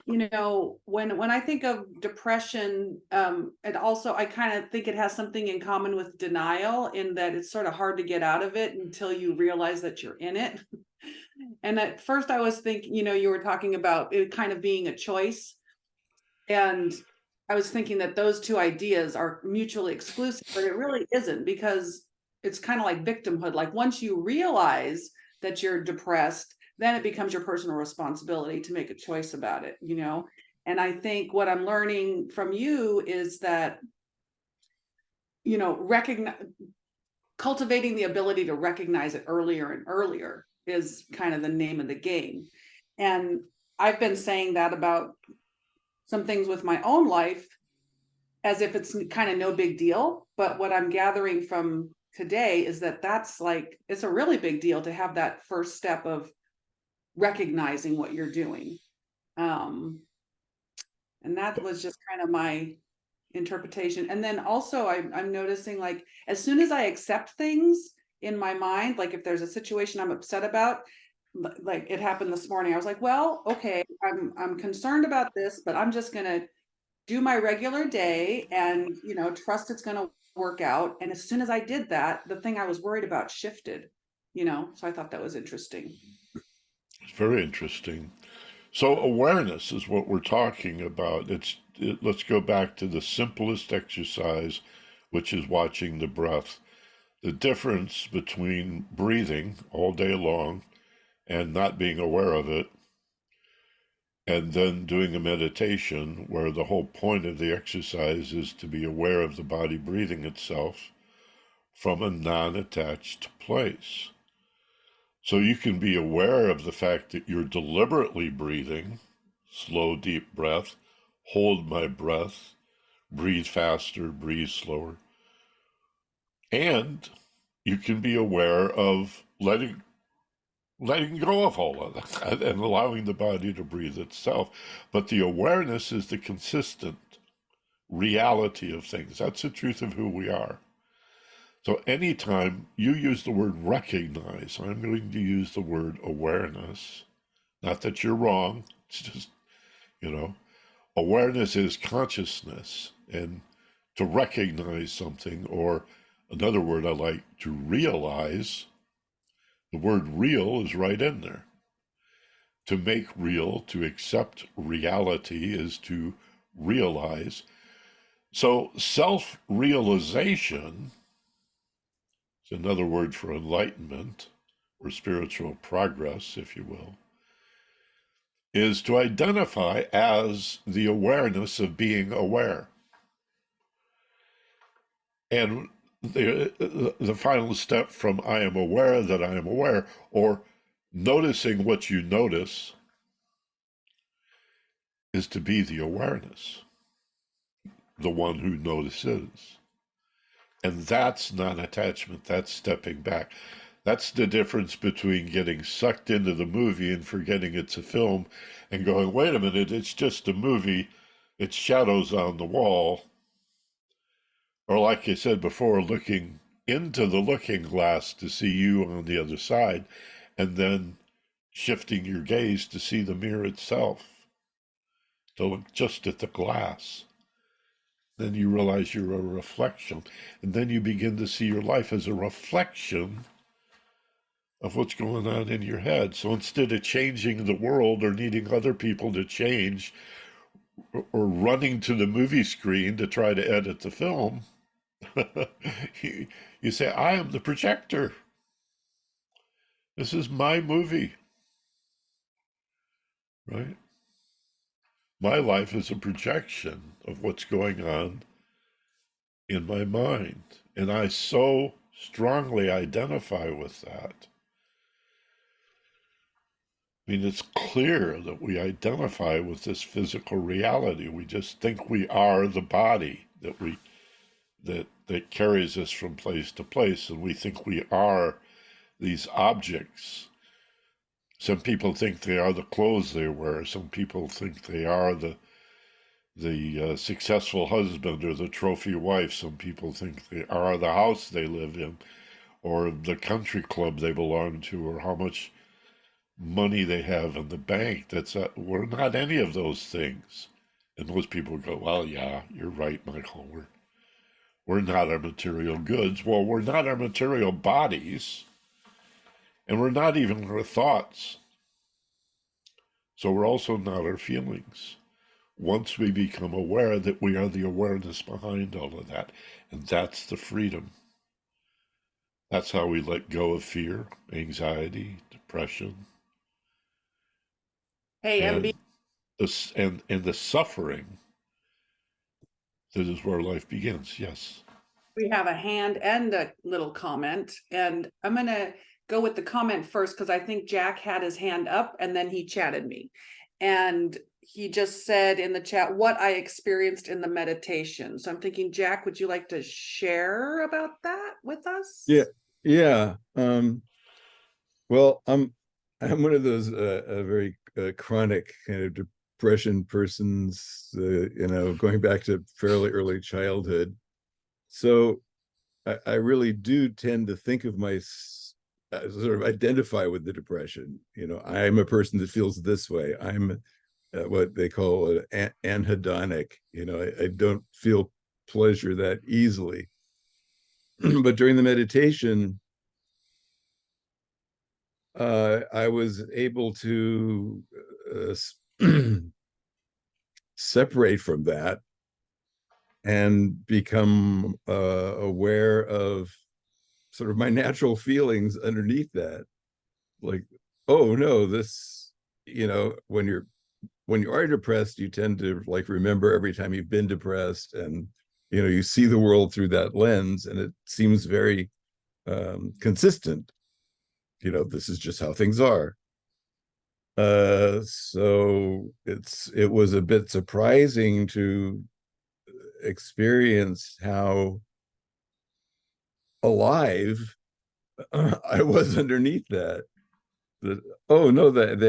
when I think of depression, and also I kind of think it has something in common with denial in that it's sort of hard to get out of it until you realize that you're in it. And at first I was thinking, you were talking about it kind of being a choice. And I was thinking that those two ideas are mutually exclusive, but it really isn't, because it's kind of like victimhood. Like once you realize that you're depressed, then it becomes your personal responsibility to make a choice about it, And I think what I'm learning from you is that, recognize cultivating the ability to recognize it earlier and earlier is kind of the name of the game. And I've been saying that about some things with my own life as if it's kind of no big deal. But what I'm gathering from today is that that's like, it's a really big deal to have that first step of recognizing what you're doing. And that was just kind of my interpretation. And then also I'm noticing, like, as soon as I accept things in my mind, like if there's a situation I'm upset about, like it happened this morning, I was like, well, okay, I'm concerned about this, but I'm just gonna do my regular day and trust it's gonna work out. And as soon as I did that, the thing I was worried about shifted, so I thought that was interesting. It's very interesting. So awareness is what we're talking about. Let's go back to the simplest exercise, which is watching the breath. The difference between breathing all day long and not being aware of it, and then doing a meditation where the whole point of the exercise is to be aware of the body breathing itself from a non-attached place. So you can be aware of the fact that you're deliberately breathing, slow, deep breath, hold my breath, breathe faster, breathe slower. And you can be aware of letting go of all of that and allowing the body to breathe itself. But the awareness is the consistent reality of things. That's the truth of who we are. So anytime you use the word recognize, I'm going to use the word awareness. Not that you're wrong. It's just, awareness is consciousness. And to recognize something, or another word I like, to realize, the word real is right in there. To make real, to accept reality is to realize. So self-realization is another word for enlightenment, or spiritual progress, if you will, is to identify as the awareness of being aware. And the final step from I am aware that I am aware, or noticing what you notice, is to be the awareness, the one who notices. And that's not attachment, that's stepping back. That's the difference between getting sucked into the movie and forgetting it's a film and going, wait a minute, it's just a movie, it's shadows on the wall. Or, like I said before, looking into the looking glass to see you on the other side, and then shifting your gaze to see the mirror itself, to look just at the glass. Then you realize you're a reflection. And then you begin to see your life as a reflection of what's going on in your head. So instead of changing the world or needing other people to change or running to the movie screen to try to edit the film, you say, I am the projector. This is my movie, right? My life is a projection of what's going on in my mind. And I so strongly identify with that. I mean, it's clear that we identify with this physical reality. We just think we are the body that carries us from place to place, and we think we are these objects. Some people think they are the clothes they wear. Some people think they are the successful husband or the trophy wife. Some people think they are the house they live in, or the country club they belong to, or how much money they have in the bank. We're not any of those things. And most people go, well, yeah, you're right, Michael. We're not our material goods. Well, we're not our material bodies, and we're not even our thoughts. So we're also not our feelings. Once we become aware that we are the awareness behind all of that, and that's the freedom. That's how we let go of fear, anxiety, depression, Hey, MB, and and the suffering that is where life begins. Yes. we have a hand and a little comment, and I'm gonna go with the comment first because I think Jack had his hand up and then he chatted me. And he just said in the chat what I experienced in the meditation. So I'm thinking, Jack, would you like to share about that with us? Yeah, yeah. Well, I'm one of those very chronic kind of depression persons, going back to fairly early childhood. So I really do tend to think of sort of identify with the depression. I'm a person that feels this way. I'm what they call anhedonic. I don't feel pleasure that easily. But during the meditation, I was able to separate from that and become aware of sort of my natural feelings underneath that. Like, oh no, when you are depressed, you tend to like remember every time you've been depressed, and you see the world through that lens, and it seems very consistent. This is just how things are. So it was a bit surprising to experience how alive I was underneath that. Oh no, that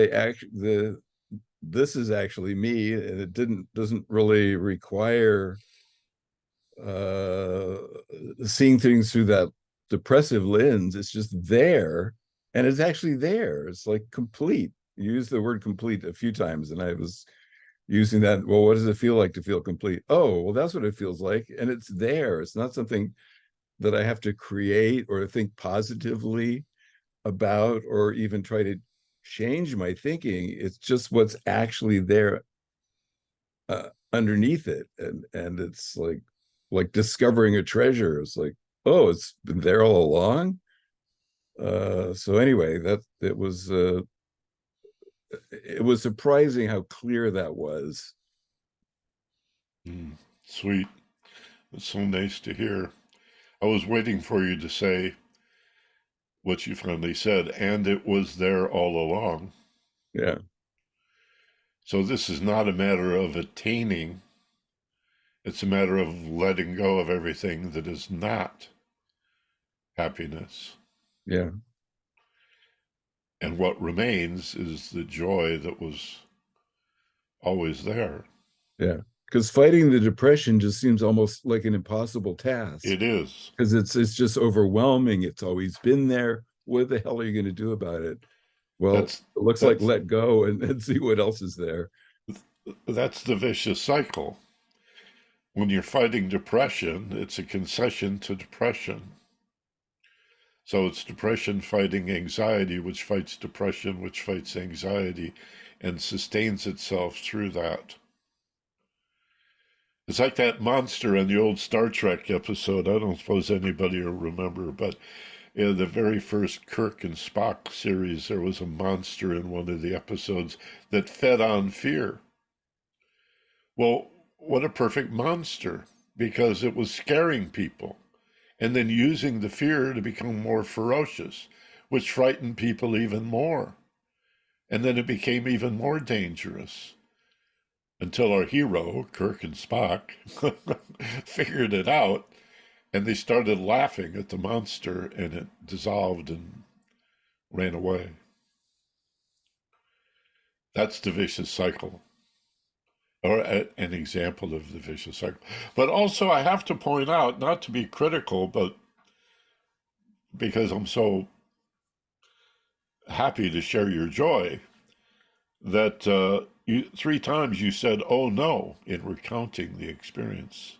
this is actually me, and it doesn't really require uh seeing things through that depressive lens. It's just there, and it's actually there. It's like complete. You used the word complete a few times, and I was using that. Well, what does it feel like to feel complete? Oh, well, that's what it feels like, and it's there. It's not something that I have to create or think positively about or even try to change my thinking. It's just what's actually there underneath it, and it's like discovering a treasure. It's like, oh, it's been there all along. So anyway, that it was surprising how clear that was. Sweet. It's so nice to hear. I was waiting for you to say what you finally said, and it was there all along. Yeah. So this is not a matter of attaining, it's a matter of letting go of everything that is not happiness. Yeah. And what remains is the joy that was always there. Yeah. Because fighting the depression just seems almost like an impossible task. It is. Because it's just overwhelming. It's always been there. What the hell are you going to do about it? Well, That's it looks like that's let go and see what else is there. that's the vicious cycle. When you're fighting depression, it's a concession to depression. So it's depression fighting anxiety, which fights depression, which fights anxiety, and sustains itself through that. It's like that monster in the old Star Trek episode. I don't suppose anybody will remember, but in the very first Kirk and Spock series, there was a monster in one of the episodes that fed on fear. Well, what a perfect monster, because it was scaring people and then using the fear to become more ferocious, which frightened people even more. And then it became even more dangerous until our hero, Kirk and Spock, figured it out and they started laughing at the monster and it dissolved and ran away. That's the vicious cycle, or an example of the vicious cycle. But also, I have to point out, not to be critical, but because I'm so happy to share your joy, that you 3 times you said, "Oh no," in recounting the experience,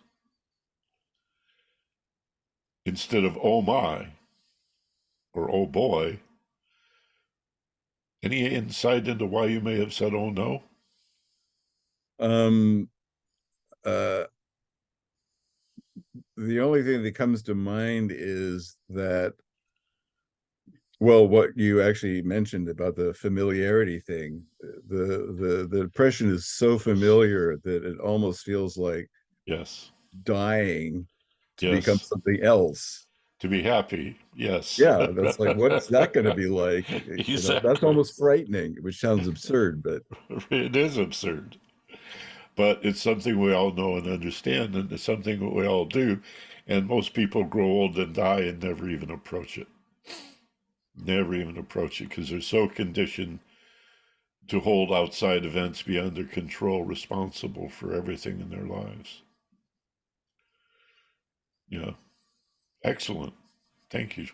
instead of "Oh my" or "Oh boy." Any insight into why you may have said "Oh no"? Um, uh, the only thing that comes to mind is that, well, what you actually mentioned about the familiarity thing, the depression is so familiar that it almost feels like Yes, dying to become yes. something else. To be happy, yes. Yeah, that's like, what's that going to be like? That's Exactly. almost frightening, which sounds absurd, but It is absurd, but it's something we all know and understand, and it's something that we all do. And most people grow old and die and never even approach it. Never even approach it because they're so conditioned to hold outside events beyond their control responsible for everything in their lives. Yeah. Excellent. Thank you.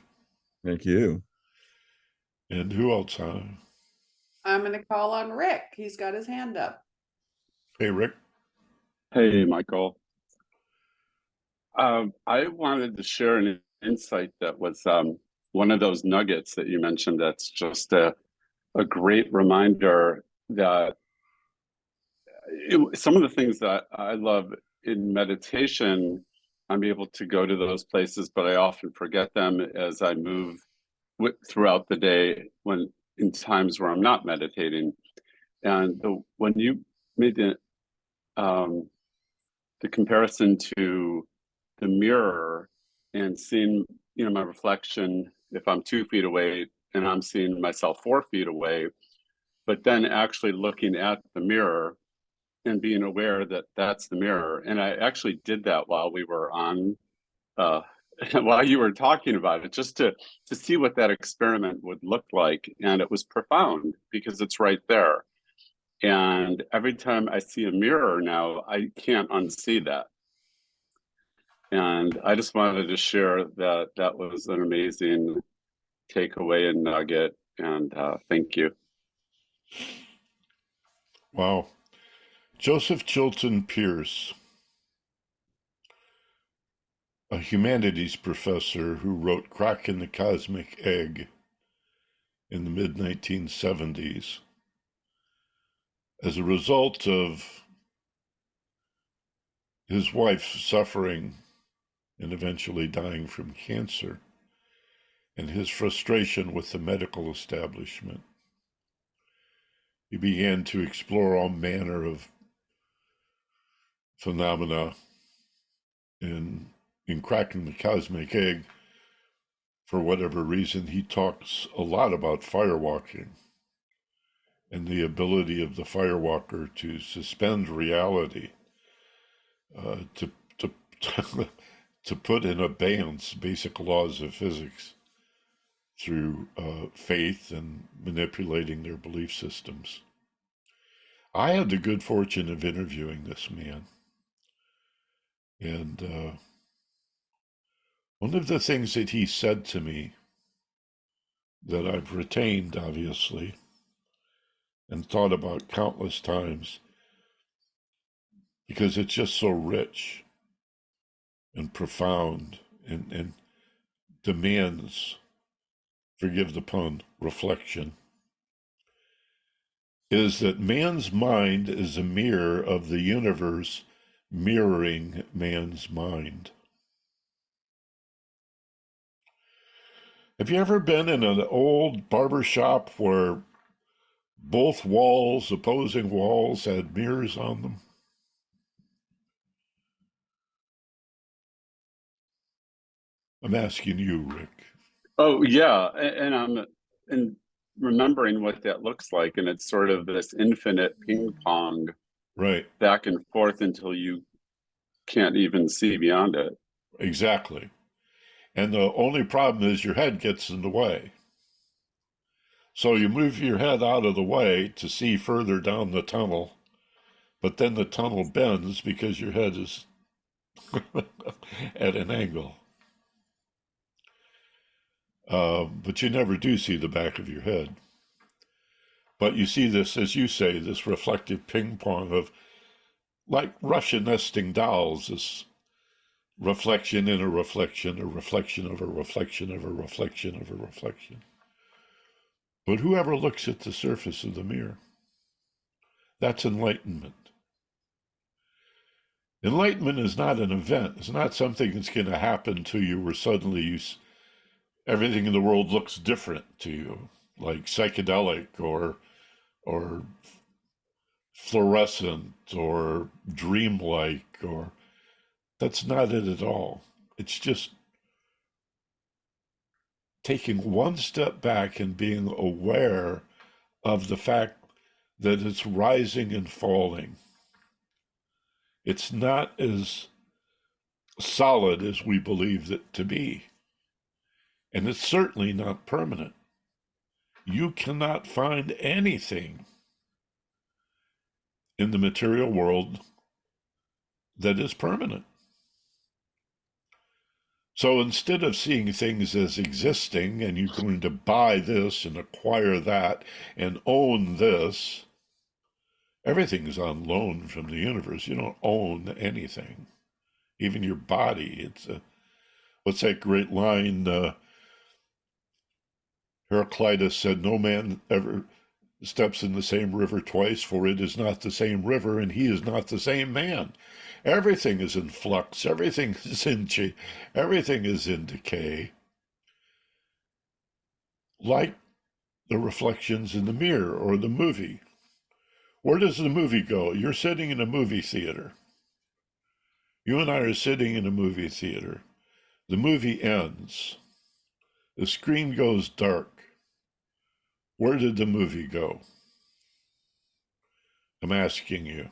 thank you. And who else? I'm gonna call on Rick. He's got his hand up. Hey, Rick. Hey, Michael. I wanted to share an insight that was one of those nuggets that you mentioned that's just a great reminder that some of the things that I love in meditation, I'm able to go to those places, but I often forget them as I move throughout the day when in times where I'm not meditating. And when you made the comparison to the mirror and seeing, my reflection, if I'm 2 feet away and I'm seeing myself 4 feet away, but then actually looking at the mirror and being aware that that's the mirror. And I actually did that while we were on, while you were talking about it, just to see what that experiment would look like. And it was profound because it's right there. And every time I see a mirror now, I can't unsee that. And I just wanted to share that that was an amazing takeaway and nugget. And thank you. Wow. Joseph Chilton Pierce, a humanities professor who wrote Crack in the Cosmic Egg in the mid 1970s, as a result of his wife suffering and eventually dying from cancer, and his frustration with the medical establishment. He began to explore all manner of phenomena in in Cracking the Cosmic Egg, for whatever reason, he talks a lot about firewalking and the ability of the firewalker to suspend reality, to to put in abeyance basic laws of physics through faith and manipulating their belief systems. I had the good fortune of interviewing this man, and one of the things that he said to me that I've retained, obviously, and thought about countless times, because it's just so rich and profound and demands, forgive the pun, reflection, is that man's mind is a mirror of the universe mirroring man's mind. Have you ever been in an old barber shop where both walls, opposing walls, had mirrors on them? I'm asking you, Rick. Oh yeah, and I'm and remembering what that looks like, and it's sort of this infinite ping pong Right, back and forth until you can't even see beyond it. exactly. And the only problem is your head gets in the way. So you move your head out of the way to see further down the tunnel, but then the tunnel bends because your head is at an angle. But you never do see the back of your head. But you see this, as you say, this reflective ping pong of, like Russian nesting dolls, this reflection in a reflection, a reflection of a reflection of a reflection of a reflection. But whoever looks at the surface of the mirror, that's enlightenment. Enlightenment is not an event. It's not something that's going to happen to you where suddenly everything in the world looks different to you, like psychedelic or fluorescent or dreamlike, or that's not it at all. It's just taking one step back and being aware of the fact that it's rising and falling. It's not as solid as we believe it to be. And it's certainly not permanent. You cannot find anything in the material world that is permanent. So instead of seeing things as existing and you're going to buy this and acquire that and own this, everything's on loan from the universe. You don't own anything, even your body. What's that great line? Heraclitus said, "No man ever steps in the same river twice, for it is not the same river, and he is not the same man." Everything is in flux. Everything is everything is in decay, like the reflections in the mirror or the movie. Where does the movie go? You're sitting in a movie theater. You and I are sitting in a movie theater. The movie ends. The screen goes dark. Where did the movie go? I'm asking you,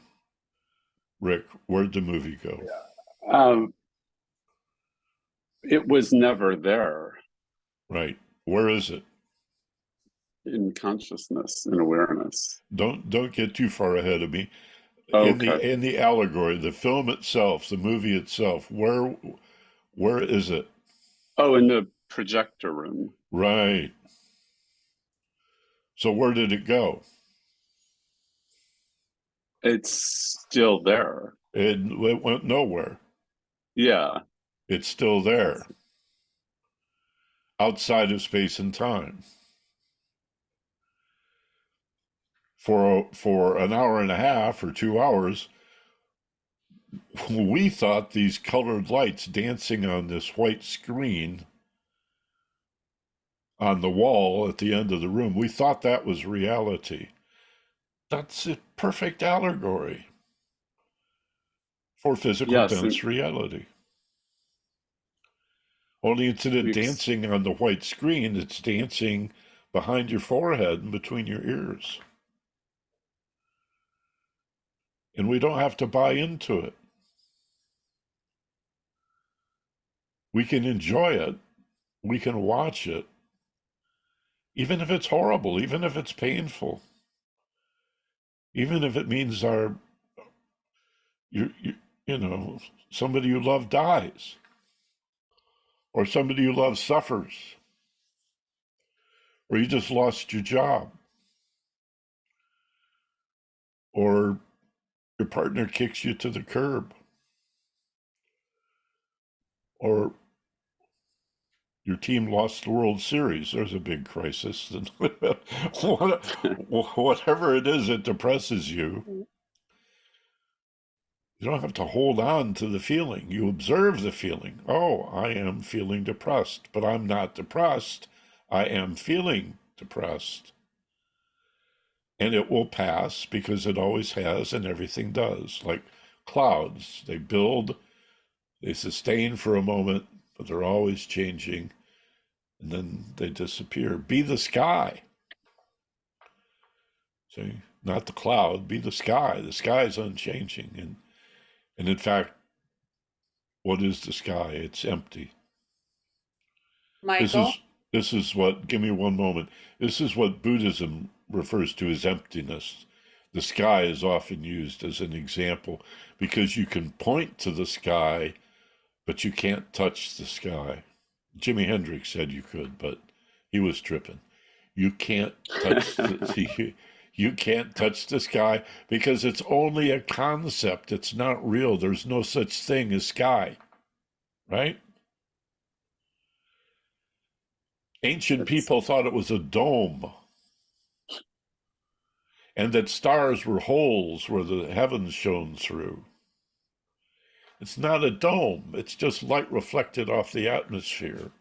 Rick, where'd the movie go? It was never there Right. Where is it? in consciousness and awareness. Don't get too far ahead of me. Okay. In the allegory, the film itself, the movie itself, where is it? Oh, in the projector room. Right. So where did it go? It's still there. It went nowhere. Yeah. It's still there, outside of space and time. For an hour and a half or 2 hours, we thought these colored lights dancing on this white screen on the wall at the end of the room, we thought that was reality. That's a perfect allegory for physical Yes. dense reality. Only instead of we ex- dancing on the white screen, it's dancing behind your forehead and between your ears. And we don't have to buy into it. We can enjoy it. We can watch it. Even if it's horrible, even if it's painful, even if it means you, you, you know, somebody you love dies, or somebody you love suffers, or you just lost your job, or your partner kicks you to the curb, or your team lost the World Series. There's a big crisis. Whatever it is that depresses you, you don't have to hold on to the feeling. You observe the feeling. Oh, I am feeling depressed, but I'm not depressed. I am feeling depressed. And it will pass because it always has, and everything does. Like clouds, they build, they sustain for a moment, but they're always changing, and then they disappear. Be the sky. See, not the cloud, be the sky. The sky is unchanging. And in fact, what is the sky? It's empty. This Michael? is this is what, give me one moment. This is what Buddhism refers to as emptiness. The sky is often used as an example because you can point to the sky, but you can't touch the sky. Jimi Hendrix said you could, but he was tripping. You can't touch you can't touch the sky because it's only a concept. It's not real. There's no such thing as sky, right? Ancient it's people thought it was a dome and that stars were holes where the heavens shone through. It's not a dome, it's just light reflected off the atmosphere.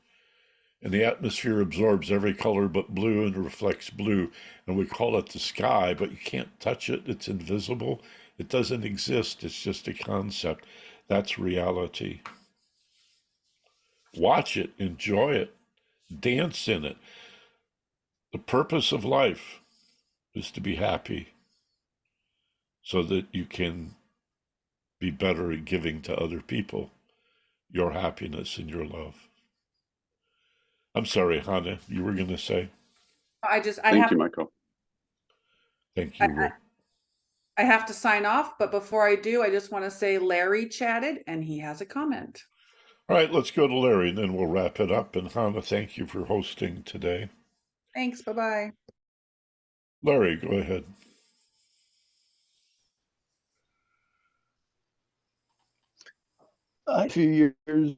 And the atmosphere absorbs every color but blue and reflects blue. And we call it the sky, but you can't touch it. It's invisible. It doesn't exist. It's just a concept. That's reality. Watch it, enjoy it, dance in it. The purpose of life is to be happy so that you can be better at giving to other people your happiness and your love. I'm sorry, Hannah, you were going to say? I Thank you, Michael. Thank I, you, Rick. I have to sign off, but before I do, I just want to say Larry chatted and he has a comment. All right, let's go to Larry and then we'll wrap it up. And Hannah, thank you for hosting today. Thanks. Bye-bye. Larry, go ahead. A few years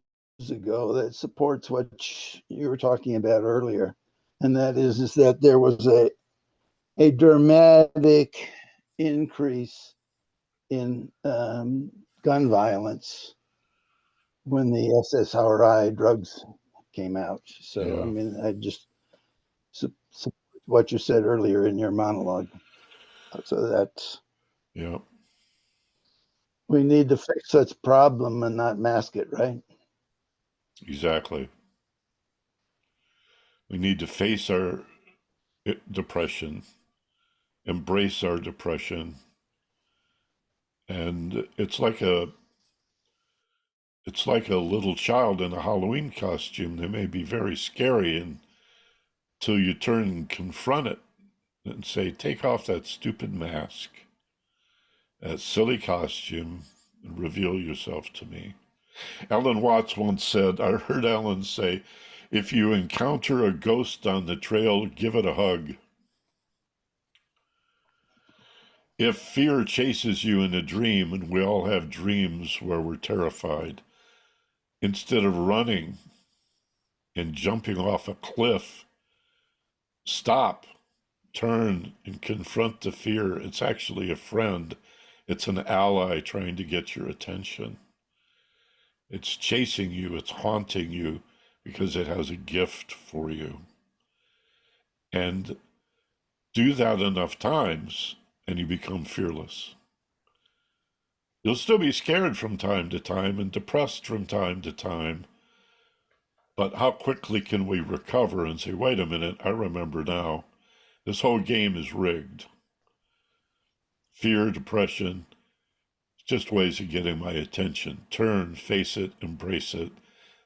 ago that supports what you were talking about earlier, and that is that there was a dramatic increase in gun violence when the SSRI drugs came out. So, Yeah. I mean, I just support what you said earlier in your monologue. So that's, Yeah, we need to fix such problem and not mask it, right? exactly. We need to face our depression, embrace our depression. And it's like a little child in a Halloween costume. They may be very scary until you turn and confront it and say, take off that stupid mask, that silly costume, and reveal yourself to me. Alan Watts once said, I heard Alan say, if you encounter a ghost on the trail, give it a hug. If fear chases you in a dream, and we all have dreams where we're terrified, instead of running and jumping off a cliff, stop, turn, and confront the fear. It's actually a friend. It's an ally trying to get your attention. It's chasing you, it's haunting you because it has a gift for you. And do that enough times and you become fearless. You'll still be scared from time to time and depressed from time to time, But how quickly can we recover and say, wait a minute, I remember now, this whole game is rigged. Fear, depression, just ways of getting my attention. Turn, face it, embrace it.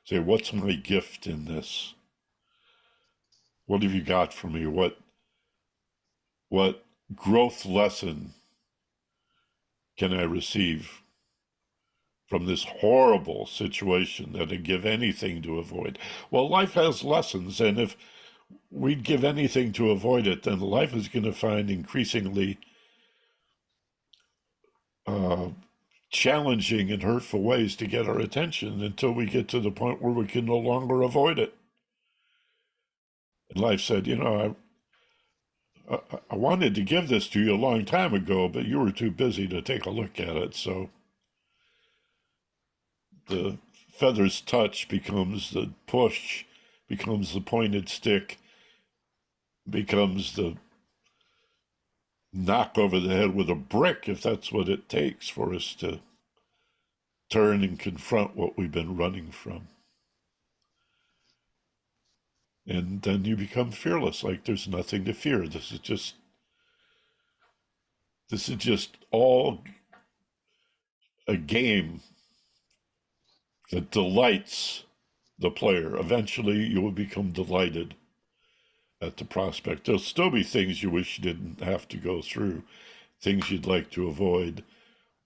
Say, what's my gift in this? What have you got for me? What growth lesson can I receive from this horrible situation that I'd give anything to avoid? Well, life has lessons, and if we'd give anything to avoid it, then life is going to find increasingly challenging and hurtful ways to get our attention until we get to the point where we can no longer avoid it. And life said, you know, I wanted to give this to you a long time ago, but you were too busy to take a look at it. So the feather's touch becomes the push, becomes the pointed stick, becomes the knock over the head with a brick, if that's what it takes for us to turn and confront what we've been running from. And then you become fearless, like there's nothing to fear. This is just all a game that delights the player. Eventually you will become delighted at the prospect. There'll still be things you wish you didn't have to go through, things you'd like to avoid,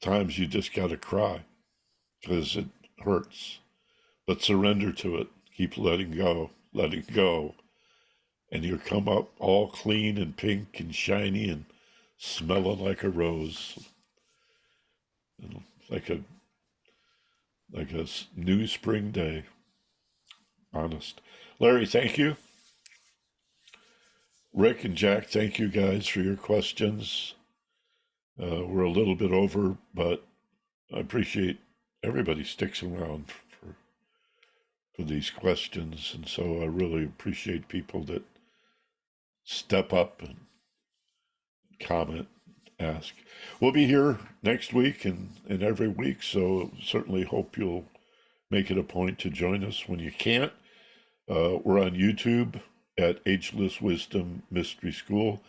times you just gotta cry because it hurts. But surrender to it. Keep letting go, and you'll come up all clean and pink and shiny and smelling like a rose, like a new spring day. Honest. Larry, thank you. Rick and Jack, thank you guys for your questions. We're a little bit over, but I appreciate everybody sticks around for these questions, and so I really appreciate people that step up and comment, ask. We'll be here next week and every week, so certainly hope you'll make it a point to join us when you can't. We're on YouTube at Ageless Wisdom Mystery School.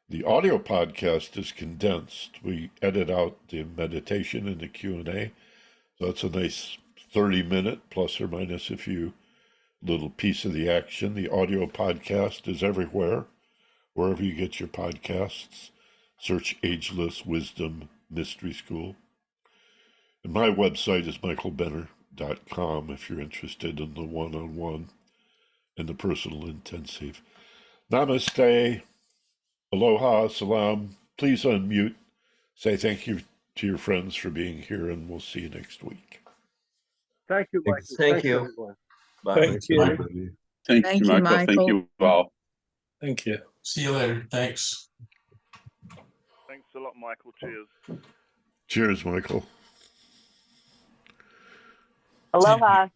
The audio podcast is condensed. We edit out the meditation and the Q&A, so it's a nice 30-minute plus or minus a few little piece of the action. The audio podcast is everywhere, wherever you get your podcasts. Search Ageless Wisdom Mystery School. And my website is michaelbenner.com if you're interested in the one-on-one and the personal intensive. Namaste. Aloha. Salam. Please unmute. Say thank you to your friends for being here, and we'll see you next week. Thank you, Michael. Thanks. Thank Thanks, you. everyone. Bye. Thanks, Thank you. everybody. Thank you, Michael. Thank you all. Thank you. See you later. Thanks. Thanks a lot, Michael. Cheers. Cheers, Michael. Aloha.